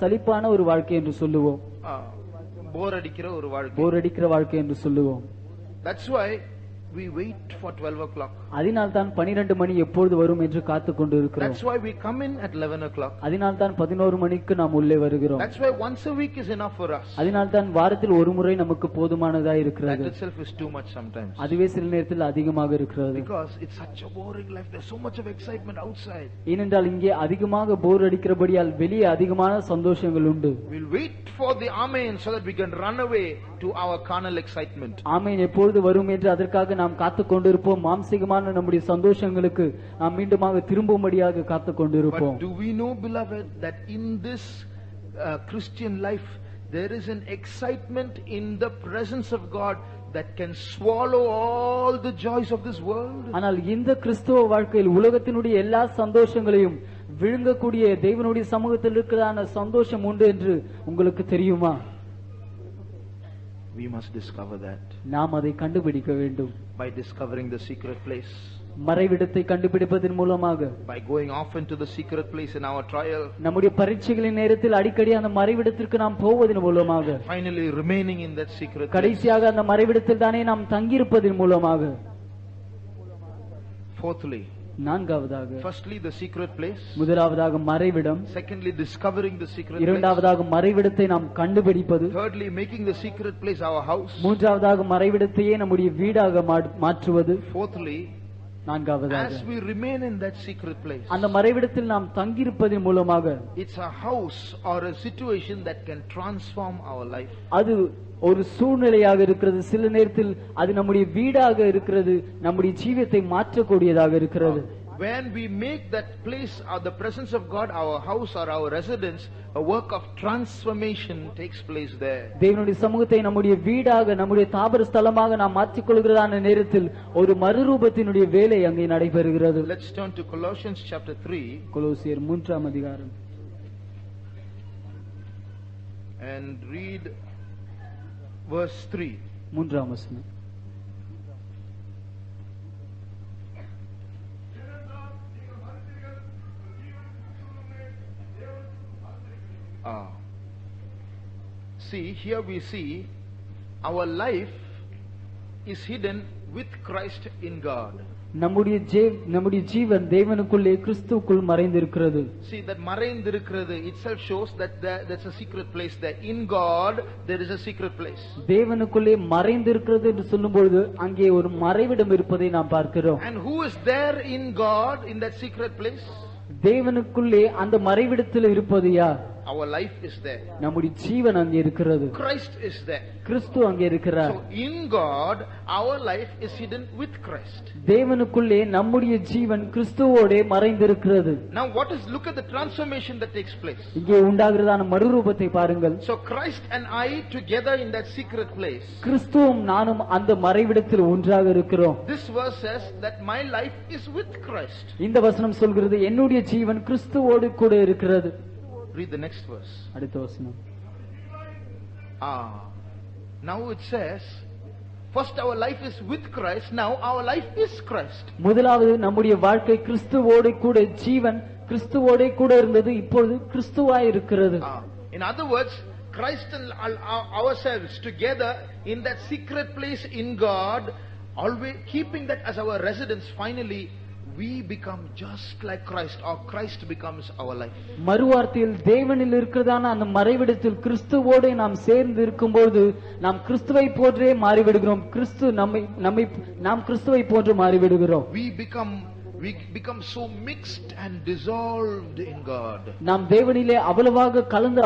[SPEAKER 2] சலிப்பான ஒரு வாழ்க்கை என்று சொல்லுவோம்.
[SPEAKER 1] போர் அடிக்கிற
[SPEAKER 2] வாழ்க்கை என்று சொல்லுவோம்.
[SPEAKER 1] That's why we wait for 12 o'clock.
[SPEAKER 2] அதனால் தான் 12 மணி எப்பொழுது வரும் என்று காத்துக் கொண்டிருக்கிறோம்.
[SPEAKER 1] That's why we come in at 11 o'clock.
[SPEAKER 2] அதனால் தான் 11 மணிக்கு நாம் உள்ளே வருகிறோம்.
[SPEAKER 1] That's why once a week is enough for us.
[SPEAKER 2] அதனால் தான் வாரத்தில் ஒரு முறை நமக்கு போதுமானதா இருக்கிறது.
[SPEAKER 1] That itself is too much sometimes.
[SPEAKER 2] அதுவே சில நேரத்தில் அதிகமாக இருக்கிறது.
[SPEAKER 1] Because it's such a boring life. There's so much of excitement outside.
[SPEAKER 2] ஏனென்றால் இங்கே அதிகமாக போர் அடிக்கிறபடியால் வெளியே அதிகமான சந்தோஷங்கள் உண்டு.
[SPEAKER 1] We'll wait for the amen so that we can run away to our carnal excitement.
[SPEAKER 2] ஆமென் எப்பொழுது வரும் என்று அதற்காக நாம் காத்துக் கொண்டிருப்போம். மாம்சீகமான நம்முடைய சந்தோஷங்களுக்கு நாம் மீண்டுமாக திரும்பும்படியாக காத்துக் கொண்டிருப்போம்.
[SPEAKER 1] But do we know, beloved, that in this Christian life there is an excitement in the presence of God that can swallow all the joys of this world?
[SPEAKER 2] ஆனால் இந்த கிறிஸ்தவ வாழ்க்கையில் உலகத்தினுடைய எல்லா சந்தோஷங்களையும் விழுங்கக்கூடிய தேவனுடைய சமூகத்தில் இருக்கிறதான சந்தோஷம் உண்டு என்று உங்களுக்கு தெரியுமா?
[SPEAKER 1] We must discover that.
[SPEAKER 2] நாம் அதை கண்டுபிடிக்க வேண்டும்.
[SPEAKER 1] By discovering the secret place.
[SPEAKER 2] மறைவிடத்தை கண்டுபிடிப்பதன் மூலமாக.
[SPEAKER 1] By going often to the secret place in our trial.
[SPEAKER 2] நம்முடைய பரீட்சைகளின் நேரத்தில் அடிக்கடி அந்த மறைவிடத்திற்கு நாம் போவதன் மூலமாக.
[SPEAKER 1] Finally remaining in that secret place.
[SPEAKER 2] கடைசியாக அந்த மறைவிடத்தில் தானே நாம் தங்கியிருப்பதன் மூலமாக.
[SPEAKER 1] Fourthly,
[SPEAKER 2] நான்காவதாக,
[SPEAKER 1] firstly the secret place,
[SPEAKER 2] முதலாவதாக மறைவிடம்,
[SPEAKER 1] secondly discovering the secret place,
[SPEAKER 2] இரண்டாவதாக மறைவிடத்தை நாம் கண்டுபிடிப்பது,
[SPEAKER 1] thirdly making the secret place our house,
[SPEAKER 2] மூன்றாவதாக மறைவிடத்தையே நம்முடைய வீடாக மாற்றுவது,
[SPEAKER 1] fourthly
[SPEAKER 2] நான்காவதாக
[SPEAKER 1] as we remain in that secret place,
[SPEAKER 2] அந்த மறைவிடத்தில் நாம் தங்கியிருப்பதன் மூலமாக,
[SPEAKER 1] it's a house or a situation that can transform our life.
[SPEAKER 2] அது ஒரு சூழ்நிலையாக இருக்கிறது. சில நேரத்தில் அது நம்முடைய வீடாக இருக்கிறது, நம்முடைய ஜீவியத்தை மாற்றக்கூடியதாக இருக்கிறது.
[SPEAKER 1] when we make that place or the presence of God our house or our residence, a work of transformation takes place there.
[SPEAKER 2] தேவனுடைய சமூகத்தை நம்முடைய வீடாக நம்முடைய தாபர ஸ்தலமாக நாம் மாற்றிக் கொள்கிறதான நேரத்தில் ஒரு மறுரூபத்தினுடைய வேலை அங்கே நடைபெறுகிறது.
[SPEAKER 1] Let's turn to Colossians chapter 3.
[SPEAKER 2] கொலோசியர் 3ஆம் அதிகாரம்
[SPEAKER 1] and read verse 3.
[SPEAKER 2] 3ஆம் வசனம்.
[SPEAKER 1] See, here we see our life is hidden with Christ in God.
[SPEAKER 2] நம்முடைய ஜீவன் தேவனுக்குள்ளே கிறிஸ்துவுக்குள் மறைந்திருக்கிறது.
[SPEAKER 1] See, that மறைந்திருக்கிறது itself shows that there's a secret place there. In God there is a secret place.
[SPEAKER 2] தேவனுக்குள்ளே மறைந்திருக்கிறது என்று சொல்லும்போது அங்கே ஒரு மறைவிடம் இருப்பதை நாம் பார்க்கிறோம்.
[SPEAKER 1] And who is there in God in that secret place?
[SPEAKER 2] தேவனுக்குள்ளே அந்த மறைவிடத்தில் இருப்பது யார்?
[SPEAKER 1] Our life is there.
[SPEAKER 2] நம்முடைய ஜீவன் அங்கே இருக்கிறது.
[SPEAKER 1] Christ is there.
[SPEAKER 2] கிறிஸ்து அங்கே இருக்கிறார்.
[SPEAKER 1] So in God our life is hidden with Christ.
[SPEAKER 2] தேவனுக்குள்ளே நம்முடைய ஜீவன் கிறிஸ்துவோடே மறைந்திருக்கிறது.
[SPEAKER 1] Now look at the transformation that takes place.
[SPEAKER 2] இங்கே உண்டாகிறதான மறுரூபத்தை பாருங்கள்.
[SPEAKER 1] So Christ and I together in that secret place.
[SPEAKER 2] கிறிஸ்துவும் நானும் அந்த மறைவிடத்தில் ஒன்றாக இருக்கிறோம்.
[SPEAKER 1] This verse says that my life is with Christ.
[SPEAKER 2] இந்த வசனம் சொல்கிறது என்னுடைய ஜீவன் கிறிஸ்துவோடு கூட இருக்கிறது.
[SPEAKER 1] Read the next verse.
[SPEAKER 2] அடுத்த வசனம்.
[SPEAKER 1] Now it says first our life is with Christ, now our life is Christ.
[SPEAKER 2] முதலாவது நம்முடைய வாழ்க்கை கிறிஸ்துவோடு கூட ஜீவன் கிறிஸ்துவோடு கூட இருந்தது இப்பொழுது கிறிஸ்துவாய் இருக்கிறது.
[SPEAKER 1] In other words, Christ and ourselves together in that secret place in God, always keeping that as our residence, finally we become just like Christ, or Christ becomes our life.
[SPEAKER 2] மறுவார்த்தையில் தேவனில் இருக்கிறதான அந்த மறைவிடத்தில் கிறிஸ்துவோடு நாம் சேர்ந்து இருக்கும்போது நாம் கிறிஸ்துவை போன்றே மாறிவிடுகிறோம். நாம் கிறிஸ்துவை போன்று மாறிவிடுகிறோம்.
[SPEAKER 1] We become so mixed and dissolved in God.
[SPEAKER 2] நாம் தேவனிலே அவ்வளவாக கலந்து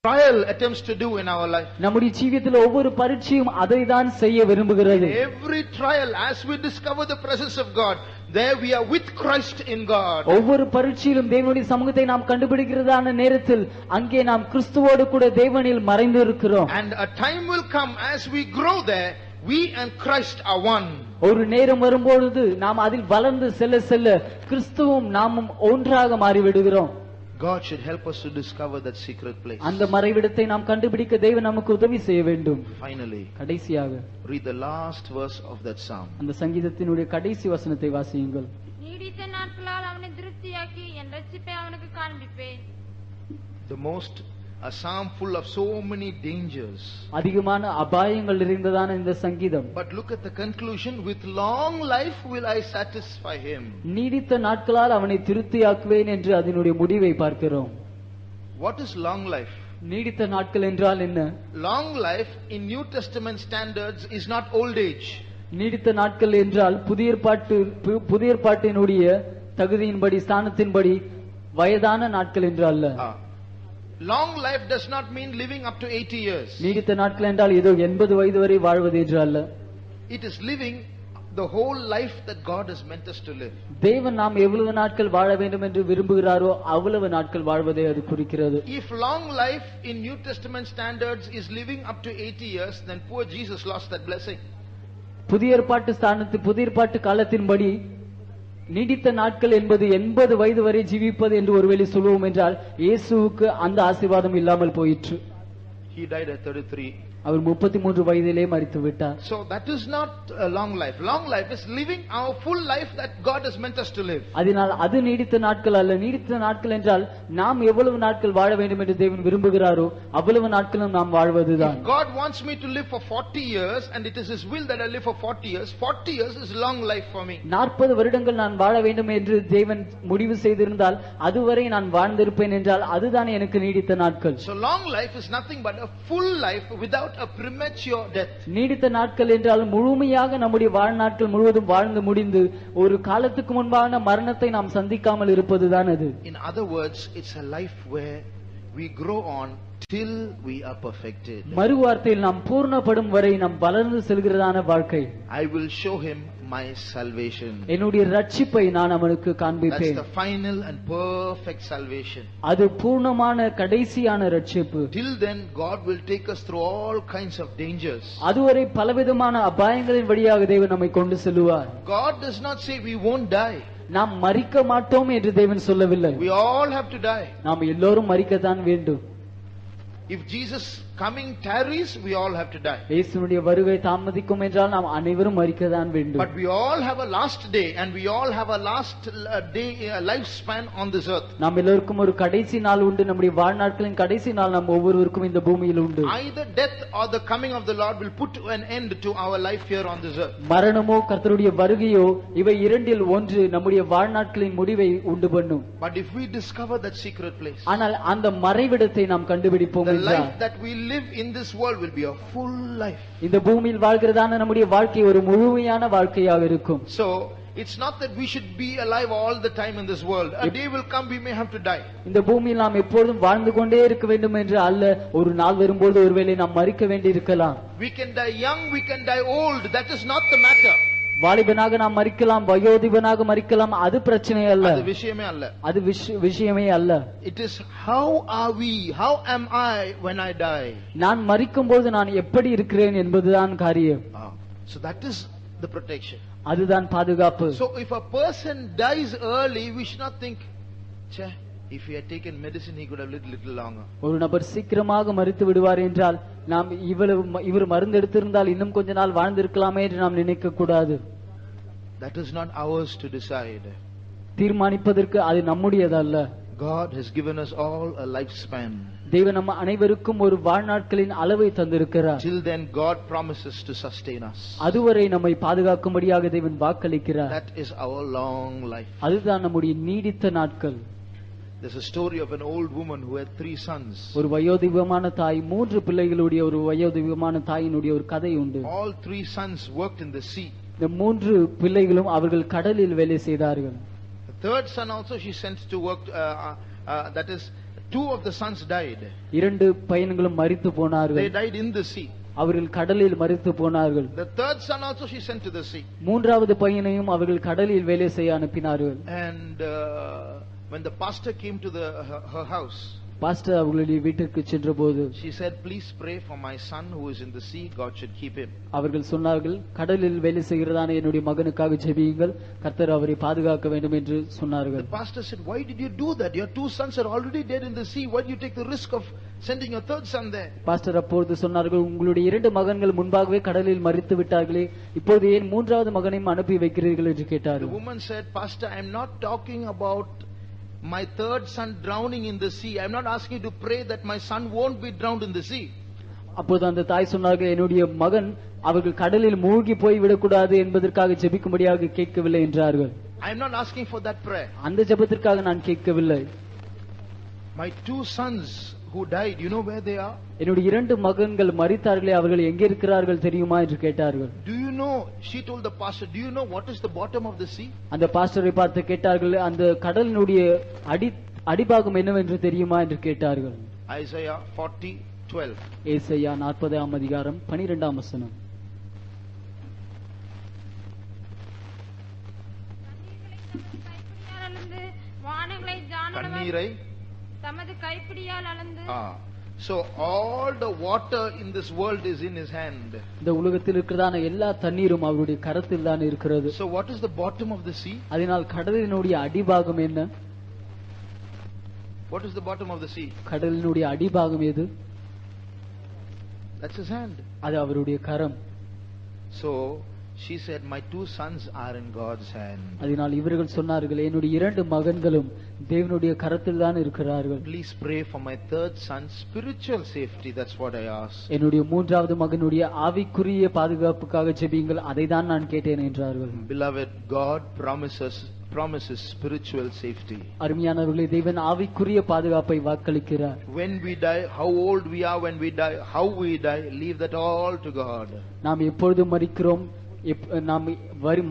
[SPEAKER 1] trial attempts to do in our life.
[SPEAKER 2] நம்முடைய ஜீவியத்தில் ஒவ்வொரு பரீட்சையும் அதை தான் செய்ய விரும்புகிறது.
[SPEAKER 1] Every trial, as we discover the presence of God, there we are with Christ in God.
[SPEAKER 2] ஒவ்வொரு பரீட்சையிலும் தேவனுடைய சமூகத்தை நாம் கண்டுபிடிக்கிறதான நேரத்தில் அங்கே நாம் கிறிஸ்துவோடு கூட தேவனில் மறைந்து இருக்கிறோம்.
[SPEAKER 1] And a time will come as we grow there, we and Christ are one.
[SPEAKER 2] ஒரு நேரம் வரும்பொழுது நாம் அதில் வளர்ந்து செல்ல செல்ல கிறிஸ்துவும் நாமும் ஒன்றாக மாறிவிடுகிறோம்.
[SPEAKER 1] God should help us to discover that secret place.
[SPEAKER 2] அந்த மறைவிடத்தை நாம் கண்டுபிடிக்க தேவன் நமக்கு உதவி செய்ய வேண்டும்.
[SPEAKER 1] Finally,
[SPEAKER 2] கடைசியாக
[SPEAKER 1] read the last verse of that psalm.
[SPEAKER 2] அந்த சங்கீதத்தினுடைய கடைசி வசனத்தை வாசியுங்கள்.
[SPEAKER 3] நீடித்த நாட்களால் அவனை திருப்தியாக்கி என் ரட்சிப்பை அவனுக்கு காண்பிப்பேன்.
[SPEAKER 1] The most a psalm full of so many dangers.
[SPEAKER 2] அதிகமான அபாயங்கள் நிறைந்ததான இந்த சங்கீதம்.
[SPEAKER 1] But look at the conclusion, with long life will I satisfy him.
[SPEAKER 2] நீடித்த நாட்களால் அவனை திருப்தியாக்குவேன் என்று அதனுடைய முடிவை பார்க்கிறோம்.
[SPEAKER 1] What is long life?
[SPEAKER 2] நீடித்த நாட்கள் என்றால் என்ன?
[SPEAKER 1] Long life in New Testament standards is not old age.
[SPEAKER 2] நீடித்த நாட்கள் என்றால் புதிய ஏற்பாட்டினுடைய தகுதியின்படி ஸ்தானத்தின்படி வயதான நாட்கள் என்று அல்ல.
[SPEAKER 1] Long life does not mean living up to 80 years.
[SPEAKER 2] நீடித்த நாட்கள் என்றால் ஏதோ 80 வயது வரை வாழ்வது என்று அல்ல.
[SPEAKER 1] It is living the whole life that God has meant us to live.
[SPEAKER 2] தேவன் நாம் எவ்வளவு நாட்கள் வாழ வேண்டும் என்று விரும்புகிறாரோ அவ்வளவு நாட்கள் வாழ்வதை அது குறிக்கிறது.
[SPEAKER 1] If long life in New Testament standards is living up to 80 years, then poor Jesus lost that blessing.
[SPEAKER 2] புதிய ஏற்பாட்டு காலத்தின்படி நீடித்த நாட்கள் என்பது 80 வயது வரை ஜீவிப்பது என்று ஒருவேளை சொல்லுவோம் என்றால் இயேசுவுக்கு அந்த ஆசீர்வாதம் இல்லாமல் போயிற்று.
[SPEAKER 1] He died at 33.
[SPEAKER 2] அவர் 33 வயதிலே மரித்து விட்டார்.
[SPEAKER 1] So that is not a long life. Long life is living our full life that God has meant us to live.
[SPEAKER 2] அதனால் அது நீடித்த நாட்கள் அல்ல. நீடித்த நாட்கள் என்றால் நாம் எவ்வளவு நாட்கள் வாழ வேண்டும் என்று தேவன் விரும்புகிறாரோ அவ்வளவு நாட்களும் நாம் வாழ்வதுதான்.
[SPEAKER 1] If God wants me to live for 40 years and it is his will that I live for 40 years, 40 years is long life for me. 40
[SPEAKER 2] வருடங்கள் நான் வாழ வேண்டும் என்று தேவன் முடிவு செய்திருந்தால் அதுவரை நான் வாழ்ந்திருப்பேன் என்றால் அதுதான் எனக்கு நீடித்த நாட்கள்.
[SPEAKER 1] So long life is nothing but a full life without without a premature death.
[SPEAKER 2] நீடித்த நாட்கள் என்றால் முழுமையாக நம்முடைய வாழ்நாட்கள் முழுவதும் வாழ்ந்து முடிந்து ஒரு காலத்துக்கு முன்பான மரணத்தை நாம் சந்திக்காமல் இருப்பதுதான் அது.
[SPEAKER 1] In other words, it's a life where we grow on till we are perfected.
[SPEAKER 2] மறு வார்த்தையில் நாம் பூர்ணப்படும் வரை நாம் வளர்ந்து செல்கிறதான வாழ்க்கை.
[SPEAKER 1] I will show him my salvation.
[SPEAKER 2] என்னுடைய ரட்சிப்பை நான் அவனுக்கு காண்பிப்பேன்.
[SPEAKER 1] That's the final and perfect salvation.
[SPEAKER 2] அது பூர்ணமான கடைசியான ரட்சிப்பு.
[SPEAKER 1] Till then God will take us through all kinds of dangers.
[SPEAKER 2] அதுவரை பலவிதமான அபாயங்களின் வழியாக தேவன் நம்மை கொண்டு செல்வார்.
[SPEAKER 1] God does not say we won't die.
[SPEAKER 2] நாம் மரிக்க மாட்டோம் என்று தேவன் சொல்லவில்லை.
[SPEAKER 1] We all have to die.
[SPEAKER 2] நாம் எல்லோரும் மரிக்கத்தான் வேண்டும்.
[SPEAKER 1] If Jesus coming tarries, we all have to die.
[SPEAKER 2] இயேசுவினுடைய வருகை தாமதிக்கும் என்றால் நாம் அனைவரும் மரிக்கத்தான் வேண்டும்.
[SPEAKER 1] But we all have a last day and we all have a last day lifespan on this earth.
[SPEAKER 2] நாம் எல்லோருக்கும் ஒரு கடைசி நாள் உண்டு. நம்முடைய வாழ்நாட்களின் கடைசி நாள் நாம் ஒவ்வொருவருக்கும் இந்த பூமியில் உண்டு.
[SPEAKER 1] Either death or the coming of the Lord will put an end to our life here on this earth.
[SPEAKER 2] மரணமோ கர்த்தருடைய வருகையோ இவை இரண்டில் ஒன்று நம்முடைய வாழ்நாட்களின் முடிவை உண்டு பண்ணும்.
[SPEAKER 1] But if we discover that secret place,
[SPEAKER 2] ஆனால் அந்த மறைவிடத்தை நாம் கண்டுபிடிப்போம்
[SPEAKER 1] the
[SPEAKER 2] என்றால்
[SPEAKER 1] life that we live in this world will be a full life.
[SPEAKER 2] இந்த பூமியில் வாழ்கிறதான நம்முடைய வாழ்க்கை ஒரு முழுமையான வாழ்க்கையாக இருக்கும்.
[SPEAKER 1] So it's not that we should be alive all the time in this world. A day will come we may have to die.
[SPEAKER 2] இந்த பூமியில் நாம் எப்பொழுதும் வாழ்ந்து கொண்டே இருக்க வேண்டும் என்று அல்ல. ஒரு நாள் வரும்போது ஒருவேளை நாம் மரிக்க வேண்டி இருக்கலாம்.
[SPEAKER 1] We can die young, we can die old. That is not the matter.
[SPEAKER 2] வாலிபனாக நாம் மரிக்கலாம், வயோதிபனாக மரிக்கலாம். அது பிரச்சனை அல்ல.
[SPEAKER 1] அது விஷயமே அல்ல.
[SPEAKER 2] அது விஷயமே அல்ல.
[SPEAKER 1] It is how are we? How am I when I die?
[SPEAKER 2] நான் மரிக்கும்போது நான் எப்படி இருக்கிறேன் என்பதுதான் காரியம்.
[SPEAKER 1] So that is the protection.
[SPEAKER 2] அதுதான் பாதுகாப்பு.
[SPEAKER 1] So if a person dies early, we should not think, "Che, if he had taken medicine he could have lived little longer."
[SPEAKER 2] ஒரு நபர் சீக்கிரமாக மரித்து விடுவார் என்றால் நாம் இவர் மருந்து எடுத்திருந்தால் இன்னும் கொஞ்ச நாள் வாழ்ந்திருக்கலாமே என்று நாம் நினைக்க கூடாது.
[SPEAKER 1] That is not ours to decide.
[SPEAKER 2] தீர்மானிப்பதற்கு அது நம்முடையதல்ல.
[SPEAKER 1] God has given us all a lifespan.
[SPEAKER 2] தேவன் நம்ம அனைவருக்கும் ஒரு வாழ்நாட்களின் அளவை தந்திருக்கிறார்.
[SPEAKER 1] Till then God promises to sustain us.
[SPEAKER 2] அதுவரை நம்மை பாதுகாக்கும்படியாக தேவன் வாக்களிக்கிறார்.
[SPEAKER 1] That is our long life.
[SPEAKER 2] அதுதான் நம்முடைய நீடித்த நாட்கள்.
[SPEAKER 1] There's a story of an old woman who had 3 sons.
[SPEAKER 2] ஒரு வயோதிபமான தாய் 3 பிள்ளைகளுடைய ஒரு வயோதிபமான தாயினுடைய ஒரு கதை உண்டு.
[SPEAKER 1] All 3 sons worked in the sea.
[SPEAKER 2] இந்த 3 பிள்ளைகளும் அவர்கள் கடலில் வேலை செய்தார்கள்.
[SPEAKER 1] The third son also she sent to work. That is, 2 of the sons died.
[SPEAKER 2] 2 பையன்களும் மரித்து போனார்கள்.
[SPEAKER 1] They died in the sea.
[SPEAKER 2] அவர்கள் கடலில் மரித்து போனார்கள்.
[SPEAKER 1] The third son also she sent to the sea.
[SPEAKER 2] 3வது பையனையும் அவர்கள் கடலில் வேலை செய்ய அனுப்பினார்கள்.
[SPEAKER 1] And when the pastor came to her house,
[SPEAKER 2] pastor அவர்களுடைய வீட்டிற்கு சென்றபோது
[SPEAKER 1] she said, "Please pray for my son who is in the sea. God should keep him."
[SPEAKER 2] அவர்கள் சொன்னார்கள், கடலில் வேலை செய்கிறதான என்னுடைய மகனுக்காக ஜெபியுங்கள், கர்த்தர் அவரை பாதுகாக்க வேண்டும் என்று சொன்னார்கள்.
[SPEAKER 1] The pastor said, "Why did you do that? Your 2 sons are already dead in the sea. Why do you take the risk of sending your third son there?"
[SPEAKER 2] Pastor அப்பொழுது சொன்னார்கள், உங்களுடைய 2 மகன்கள் முன்பாகவே கடலில் மரித்து விட்டார்களே, இப்போது ஏன் 3வது மகனையும் அனுப்பி வைக்கிறீர்கள் என்று
[SPEAKER 1] The
[SPEAKER 2] கேட்டார்கள்.
[SPEAKER 1] woman said, "Pastor, I am not talking about my third son drowning in the sea. I am not asking you to pray that my son won't be drowned in the sea."
[SPEAKER 2] அப்போது அந்த தாய் சொன்னார்கள், என்னுடைய மகன் அவர்கள் கடலில் மூழ்கி போய் விடக்கூடாது என்பதற்காக ஜெபிக்கும்படியாக கேட்கவில்லை என்றார்கள்.
[SPEAKER 1] I am not asking for that prayer.
[SPEAKER 2] அந்த ஜெபத்திற்காக நான் கேட்கவில்லை.
[SPEAKER 1] My 2 sons who died, you know where they are?
[SPEAKER 2] என்னுடைய 2 மகன்கள் மரித்தார்களே, அவர்கள் எங்கே இருக்கிறார்கள் தெரியுமா என்று கேட்டார்கள்.
[SPEAKER 1] Do you know? She told the pastor, "Do you know what is the bottom of the sea?"
[SPEAKER 2] அந்த பாஸ்டரை பார்த்து கேட்டார்கள், அந்த கடலினுடைய அடிபாகம் என்னவென்று தெரியுமா என்று கேட்டார்கள்.
[SPEAKER 1] Isaiah 40:12.
[SPEAKER 2] ஏசாயா 40ஆம் அதிகாரம் 12ஆம் வசனம்.
[SPEAKER 1] கண்ணீரை
[SPEAKER 3] தமது கைப்பிடியால் அளந்து.
[SPEAKER 1] So all the water in this world is in his hand.
[SPEAKER 2] இந்த உலகத்தில் இருக்கிறதான எல்லா தண்ணீரும் அவருடைய கரத்தில் தான் இருக்கிறது.
[SPEAKER 1] So what is the bottom of the sea?
[SPEAKER 2] அதனால் கடலினுடைய அடிபாகம் என்ன?
[SPEAKER 1] What is the bottom of the sea?
[SPEAKER 2] கடலினுடைய அடிபாகம் எது?
[SPEAKER 1] That's his hand.
[SPEAKER 2] அது அவருடைய கரம்.
[SPEAKER 1] So she said, "My 2 sons are in God's hand."
[SPEAKER 2] அதனால் இவர்கள் சொன்னார்கள், என்னுடைய 2 மகன்களும் தேவனுடைய கரத்தில் தான் இருக்கிறார்கள்.
[SPEAKER 1] Please pray for my third son's spiritual safety. That's what I asked.
[SPEAKER 2] என்னுடைய 3வது மகனுடைய ஆவிக்குரிய பாதுகாப்புக்காக ஜெபியுங்கள், அதை தான் நான் கேட்டேன் என்றார்கள்.
[SPEAKER 1] Beloved, God promises promises spiritual safety.
[SPEAKER 2] அருமையானவர்களே, தேவன் ஆவிக்குரிய பாதுகாப்பை வாக்களிக்கிறார்.
[SPEAKER 1] When we die, how old we are when we die, how we die, leave that all to God.
[SPEAKER 2] நாம் எப்பொழுது மரிக்கிறோம், நாம்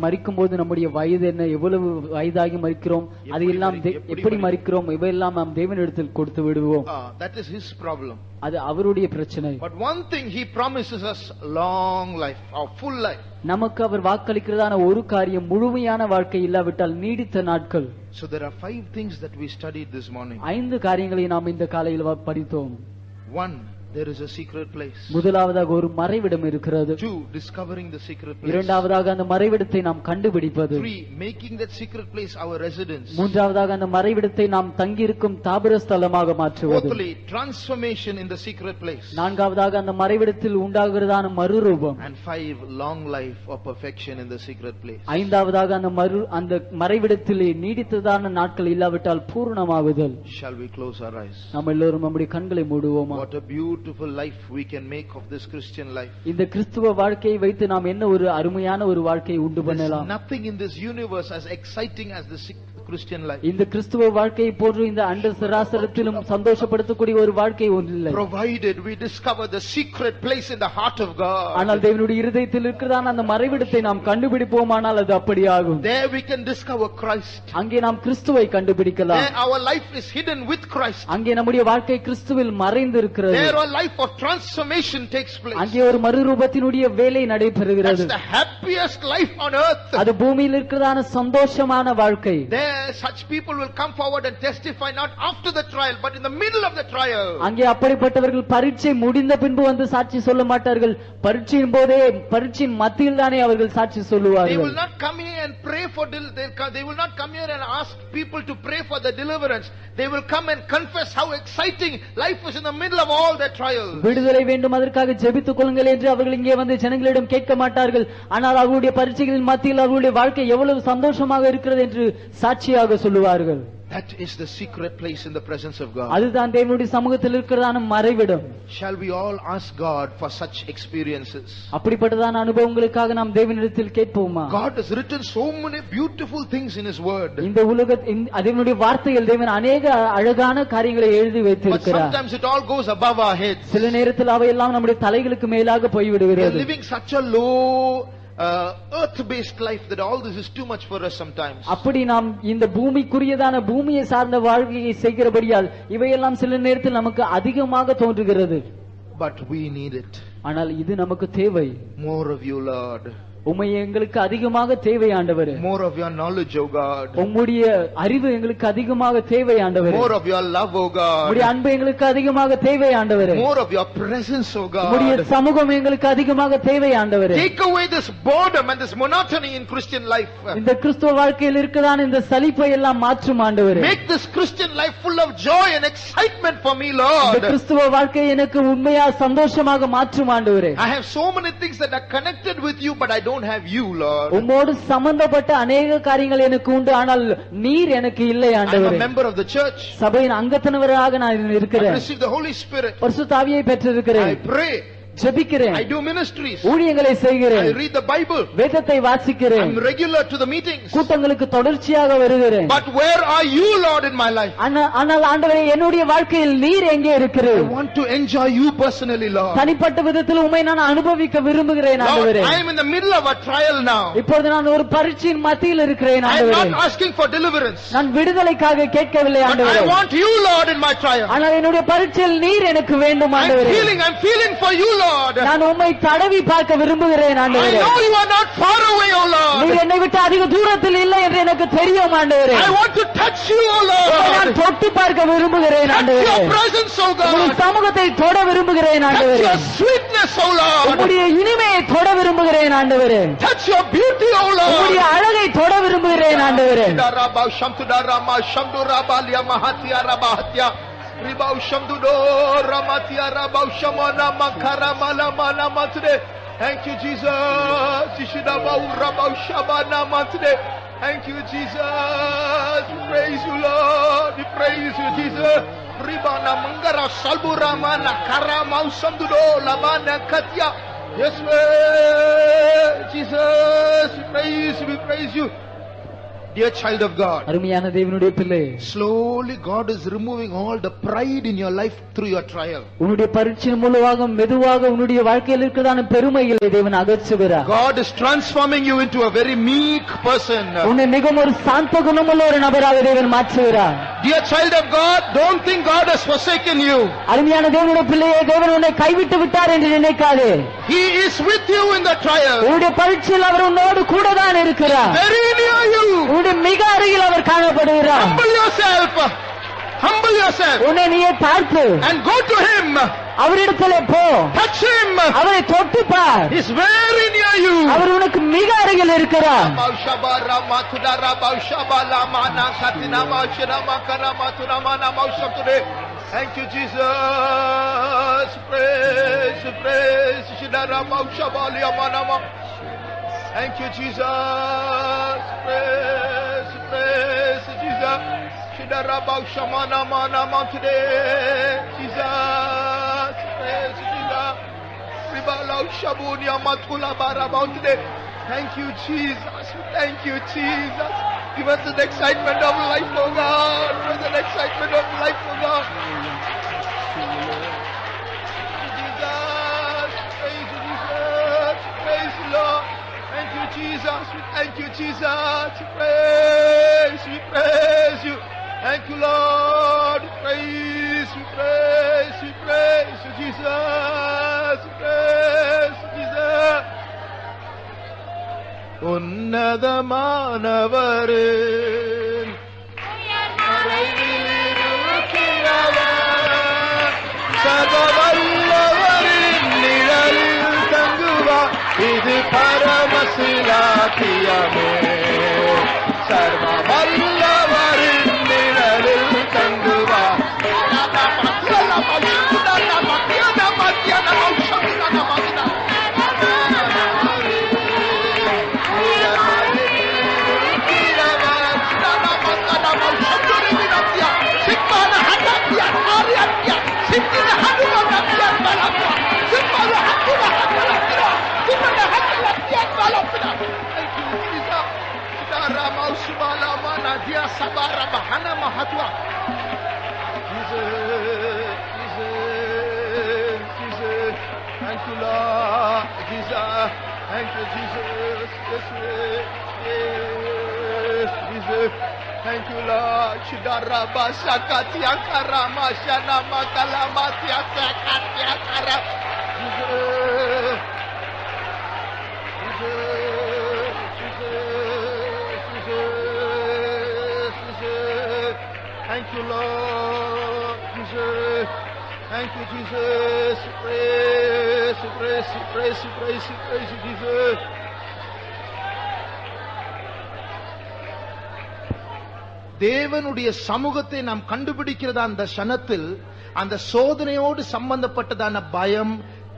[SPEAKER 2] மரிக்கும் போது நம்முடைய வயது என்ன, எவ்வளவு வயதாகி மரிக்கிறோம், அதையெல்லாம் எப்படி மரிக்கிறோம், இவையெல்லாம் நாம் தேவனிடத்தில் கொடுத்து விடுவோம்.
[SPEAKER 1] That is his problem.
[SPEAKER 2] அது அவருடைய பிரச்சனை.
[SPEAKER 1] But one thing he promises us, long life or full life.
[SPEAKER 2] நமக்கு அவர் வாக்களிக்கிறதான ஒரு காரியம், முழுமையான வாழ்க்கை இல்லாவிட்டால் நீடித்த நாட்கள்.
[SPEAKER 1] So there are 5 things that we studied this morning.
[SPEAKER 2] 5 காரியங்களை நாம் இந்த காலையில் படித்தோம்.
[SPEAKER 1] 1, there is a secret place.
[SPEAKER 2] முதலாவதாக ஒரு மறைவிடம் இருக்கிறது.
[SPEAKER 1] 2, discovering the secret place.
[SPEAKER 2] இரண்டாவதாக அந்த மறைவிடத்தை நாம் கண்டுபிடிப்பது.
[SPEAKER 1] 3, making that secret place our residence.
[SPEAKER 2] மூன்றாவதாக அந்த மறைவிடத்தை நாம் தங்கியிருக்கும் தாபர ஸ்தலமாக மாற்றுவது.
[SPEAKER 1] 4th, transformation in the secret place.
[SPEAKER 2] நான்காவதாக அந்த மறைவிடத்தில் உண்டாகிறதான மறுரூபம்.
[SPEAKER 1] And 5, long life or perfection in the secret place.
[SPEAKER 2] ஐந்தாவதாக அந்த மறைவிடத்திலே நீடித்ததான நாட்கள் இல்லாவிட்டால் பூரணமாகுதல்.
[SPEAKER 1] Shall we close our eyes?
[SPEAKER 2] நாம் எல்லோரும் நம்முடைய கண்களை மூடுவோமா?
[SPEAKER 1] What a beautiful life we can make of this Christian life.
[SPEAKER 2] இந்த கிறிஸ்துவ வாழ்க்கையை வைத்து நாம் என்ன ஒரு அருமையான ஒரு வாழ்க்கையை உண்டு பண்ணலாம்.
[SPEAKER 1] Nothing in this universe as exciting as the Christian life.
[SPEAKER 2] இந்த கிறிஸ்துவ வாழ்க்கையை போன்று இந்த அண்ட சராசரத்திலும் சந்தோஷப்படுத்தக்கூடிய ஒரு வாழ்க்கை ஒன்றில்லை.
[SPEAKER 1] Provided we discover the secret place in the heart of God.
[SPEAKER 2] ஆனால் தேவனுடைய இருதயத்தில் இருக்கிறதான அந்த மறைவிடத்தை நாம் கண்டுபிடிப்போமானால் அது அப்படியாகும்.
[SPEAKER 1] There we can discover Christ.
[SPEAKER 2] அங்கே நாம் கிறிஸ்துவை கண்டுபிடிக்கலாம்.
[SPEAKER 1] There our life is hidden with Christ.
[SPEAKER 2] அங்கே நம்முடைய வாழ்க்கை கிறிஸ்துவில் மறைந்து இருக்கிறது.
[SPEAKER 1] There a life of transformation takes place.
[SPEAKER 2] அங்கே ஒரு மறுரூபத்தினுடைய வேலை நடைபெறுகிறது.
[SPEAKER 1] That's the happiest life on earth.
[SPEAKER 2] அது பூமியில் இருக்கிறதான சந்தோஷமான வாழ்க்கை.
[SPEAKER 1] There such people will come forward and testify not after the trial but in the middle of the trial.
[SPEAKER 2] அங்கே அப்படிப்பட்டவர்கள் பரீட்சை முடிந்த பின்பு வந்து சாட்சி சொல்ல மாட்டார்கள். பரீட்சையின் போதே, பரீட்சையின் மத்தியில் தானே அவர்கள் சாட்சி சொல்லுவார்கள்.
[SPEAKER 1] They will not come here and pray for they will not come here and ask people to pray for the deliverance. They will come and confess how exciting life is in the middle of all their trials.
[SPEAKER 2] விடுதலை வேண்டும், அதற்காக ஜெபித்துக் கொள்ளுங்கள் என்று அவர்கள் இங்கே வந்து ஜனங்களிடம் கேட்க மாட்டார்கள். ஆனால் அவருடைய பரீட்சைகளின் மத்தியில் அவருடைய வாழ்க்கை எவ்வளவு சந்தோஷமாக இருக்கிறது என்று சாட்சியாக சொல்லுவார்கள்.
[SPEAKER 1] That is the secret place in the presence of God.
[SPEAKER 2] அதுதான் தேவனுடைய சமூகத்தில் இருக்கிறதான மறைவிடம்.
[SPEAKER 1] Shall we all ask God for such experiences?
[SPEAKER 2] அப்படிப்பட்டதான அனுபவங்களுக்காக நாம் தேவனிடத்தில் கேட்போமா?
[SPEAKER 1] God has written so many beautiful things in his word.
[SPEAKER 2] இந்த தேவனுடைய வார்த்தையில் தேவன் अनेक அழகான காரியங்களை எழுதி வைத்திருக்கிறார்.
[SPEAKER 1] But sometimes it all goes above our heads.
[SPEAKER 2] சில நேரத்தில் அவையெல்லாம் நம்முடைய தலைகளுக்கு மேலாக போய் விடுகிறது.
[SPEAKER 1] We are living such a low earth based life that all this is too much for us sometimes.
[SPEAKER 2] அப்படி நாம் இந்த பூமிக்குரியதான பூமியை சார்ந்த வாழ்க்கையை செய்கிறபடியால் இவையெல்லாம் சில நேரத்தில் நமக்கு அதிகமாக தோன்றுகிறது.
[SPEAKER 1] But we need it.
[SPEAKER 2] ஆனால் இது நமக்கு தேவை.
[SPEAKER 1] More of you, Lord.
[SPEAKER 2] உம்மை எங்களுக்கு அதிகமாக தேவை ஆண்டவரே.
[SPEAKER 1] More of your knowledge, O God.
[SPEAKER 2] உம்முடைய அறிவு எங்களுக்கு அதிகமாக தேவை ஆண்டவரே.
[SPEAKER 1] More of your love, O God.
[SPEAKER 2] உம்முடைய அன்பு எங்களுக்கு அதிகமாக தேவை ஆண்டவரே.
[SPEAKER 1] More of your presence, O God.
[SPEAKER 2] உம்முடைய சமூகம் எங்களுக்கு அதிகமாக தேவை ஆண்டவரே.
[SPEAKER 1] Take away this boredom and this monotony in Christian life.
[SPEAKER 2] இந்த கிறிஸ்துவ வாழ்க்கையில் இருக்கதான இந்த சலிப்பை எல்லாம் மாற்றும் ஆண்டவரே.
[SPEAKER 1] Make this Christian life full of joy and excitement for me, Lord.
[SPEAKER 2] இந்த கிறிஸ்துவ வாழ்க்கை எனக்கு உண்மையா சந்தோஷமாக மாற்றும் ஆண்டவரே.
[SPEAKER 1] I have so many things that are connected with you, but I don't have you, Lord.
[SPEAKER 2] உம்மோடு சம்பந்தப்பட்ட अनेक காரியங்கள் எனக்கு உண்டு, ஆனால் நீர் எனக்கு இல்லை ஆண்டவரே.
[SPEAKER 1] I am a member of the church.
[SPEAKER 2] சபையின் அங்கத்தினராக நான் இருக்கிறேன்.
[SPEAKER 1] I receive the Holy Spirit.
[SPEAKER 2] பரிசுத்த ஆவியை பெற்றிருக்கிறேன்.
[SPEAKER 1] I pray.
[SPEAKER 2] ஜெபிக்கிறேன்.
[SPEAKER 1] I do ministries.
[SPEAKER 2] ஊழியங்களை செய்கிறேன்.
[SPEAKER 1] I read the Bible.
[SPEAKER 2] வேதத்தை வாசிக்கிறேன்.
[SPEAKER 1] I'm regular to the meetings.
[SPEAKER 2] கூட்டங்களுக்கு தொடர்ச்சியாக வருகிறேன்.
[SPEAKER 1] But where are you, Lord, in my life?
[SPEAKER 2] ஆனால் ஆண்டவரே, என்னுடைய வாழ்க்கையில் நீர் எங்கே இருக்கிறீர்?
[SPEAKER 1] I want to enjoy you personally, Lord.
[SPEAKER 2] தனிப்பட்ட விதத்தில் உம்மை நான் அனுபவிக்க விரும்புகிறேன் ஆண்டவரே.
[SPEAKER 1] Lord, I am in the middle of a trial now.
[SPEAKER 2] இப்பொழுது நான் ஒரு பரீட்சையின் மத்தியில் இருக்கிறேன் ஆண்டவரே.
[SPEAKER 1] I am not asking for deliverance.
[SPEAKER 2] நான் விடுதலைக்காக கேட்கவில்லை ஆண்டவரே.
[SPEAKER 1] But I want you, Lord, in my trial.
[SPEAKER 2] ஆனால் என்னுடைய பரீட்சையில் நீர் எனக்கு வேண்டும் ஆண்டவரே.
[SPEAKER 1] I'm feeling for you, Lord.
[SPEAKER 2] நான் உம்மை தடவி பார்க்க விரும்புகிறேன் ஆண்டவரே.
[SPEAKER 1] I know you are not far away, O Lord.
[SPEAKER 2] நீர் என்னை விட்டு அதிக தூரத்தில் இல்லை என்று எனக்கு தெரியும் ஆண்டவரே.
[SPEAKER 1] I want to touch you, O Lord.
[SPEAKER 2] நான் தொட்டு பார்க்க விரும்புகிறேன் ஆண்டவரே.
[SPEAKER 1] Touch your presence, O God.
[SPEAKER 2] உம்முடைய சமூகத்தை தொட விரும்புகிறேன் ஆண்டவரே.
[SPEAKER 1] Touch your sweetness, O Lord.
[SPEAKER 2] உம்முடைய இனிமையை தொட விரும்புகிறேன் ஆண்டவரே.
[SPEAKER 1] Touch your beauty, O Lord.
[SPEAKER 2] உம்முடைய அழகை தொட விரும்புகிறேன் ஆண்டவரே.
[SPEAKER 1] Daraba shamtudarama shamdurabalia mahatia rabahatia Ribau shamdudo ramatia rabau shamana makaramala mana matde. Thank you, Jesus. Ishidabau rabau shabana matde. Thank you, Jesus. We praise you, Lord. We praise you, Jesus. Ribana mangara salburama nakarama shamdudo labana katia. Yes, Jesus. We praise you. We praise you. Dear child of God,
[SPEAKER 2] அருமையான தேவனுடைய பிள்ளை,
[SPEAKER 1] slowly God is removing all the pride in your life through your trial.
[SPEAKER 2] உன்னுடைய பரீட்சையின் மூலமாக மெதுவாக உன்னுடைய வாழ்க்கையில் இருக்கிறதான பெருமைகளை தேவன் அகற்றுகிறார்.
[SPEAKER 1] God is transforming you into a very meek person.
[SPEAKER 2] உன்னை மிகவும் ஒரு சாந்த குணமுள்ள ஒரு நபராக தேவன் மாற்றுகிறார்.
[SPEAKER 1] Dear child of God, don't think God has forsaken you.
[SPEAKER 2] அருமையான தேவனுடைய பிள்ளையே, தேவன் உன்னை கைவிட்டு விட்டார் என்று நினைக்காதே.
[SPEAKER 1] He is with you in the trial.
[SPEAKER 2] உன்னுடைய பரீட்சையில் அவர் உன்னோடு கூட தான் இருக்கிறார்.
[SPEAKER 1] Very near you.
[SPEAKER 2] உன்னுடைய மிக அருகில் அவர் காணப்படுகிறார்.
[SPEAKER 1] Humble yourself. Humble yourself.
[SPEAKER 2] உன்னை நீயே தாழ்த்து.
[SPEAKER 1] And go to Him.
[SPEAKER 2] அவரிடத்திலே போ.
[SPEAKER 1] Touch Him.
[SPEAKER 2] அவரை தொட்டு பார்.
[SPEAKER 1] He is very near you.
[SPEAKER 2] அவர் உனக்கு மிக அருகில் இருக்கிறார்.
[SPEAKER 1] Thank you, Jesus. Praise, praise. Thank you, Jesus. Praise, praise, Jesus. Today, Jesus. Praise, Jesus. Thank you, Jesus. Thank you, Jesus. Give us an excitement of life, oh God. Give us an excitement of life, oh God. Jesus. Praise you, Jesus. Praise you, Lord. Thank you, Jesus. Thank you, Jesus. Praise you, praise you. Thank you, Lord. Praise you, praise you, praise you, Jesus. Praise you, Jesus. உன்னதமானவரின் சர்வவல்லவரின் நிழலில் தங்குவார். இது பரமசிலாக்கியமே. சர்வவல்லவரின் நிழலில் தங்குவார். Thank you, Lord. Jesus. Thank you, Jesus. Yes, Jesus. Thank you, Lord. Shidaraba Shakatia Karama Shana Makalamatia Sakatia Kara. Jesus. Thank you, Lord. Jesus. Thank you, Jesus. Praise, praise, praise, praise, praise, Jesus. தேவனுடைய சமூகத்தை நாம் கண்டுபிடிக்கிறதா அந்த க்ஷணத்தில் அந்த சோதனையோடு சம்பந்தப்பட்டதான பயம்,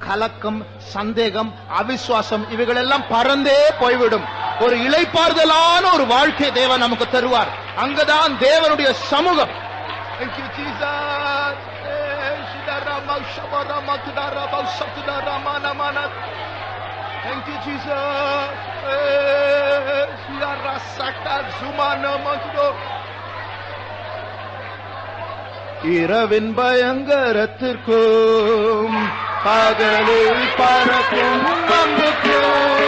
[SPEAKER 1] கலக்கம், சந்தேகம், அவிசுவாசம் இவைகளெல்லாம் பறந்தே போய்விடும். ஒரு இளைப்பாறுதலான ஒரு வாழ்க்கை தேவன் நமக்கு தருவார். அங்கதான் தேவனுடைய சமூகம். Thank you, Jesus. Thank you, Jesus. இரவின் பயங்கரத்திற்கும் பகலில் பறக்கும் அம்புக்கும்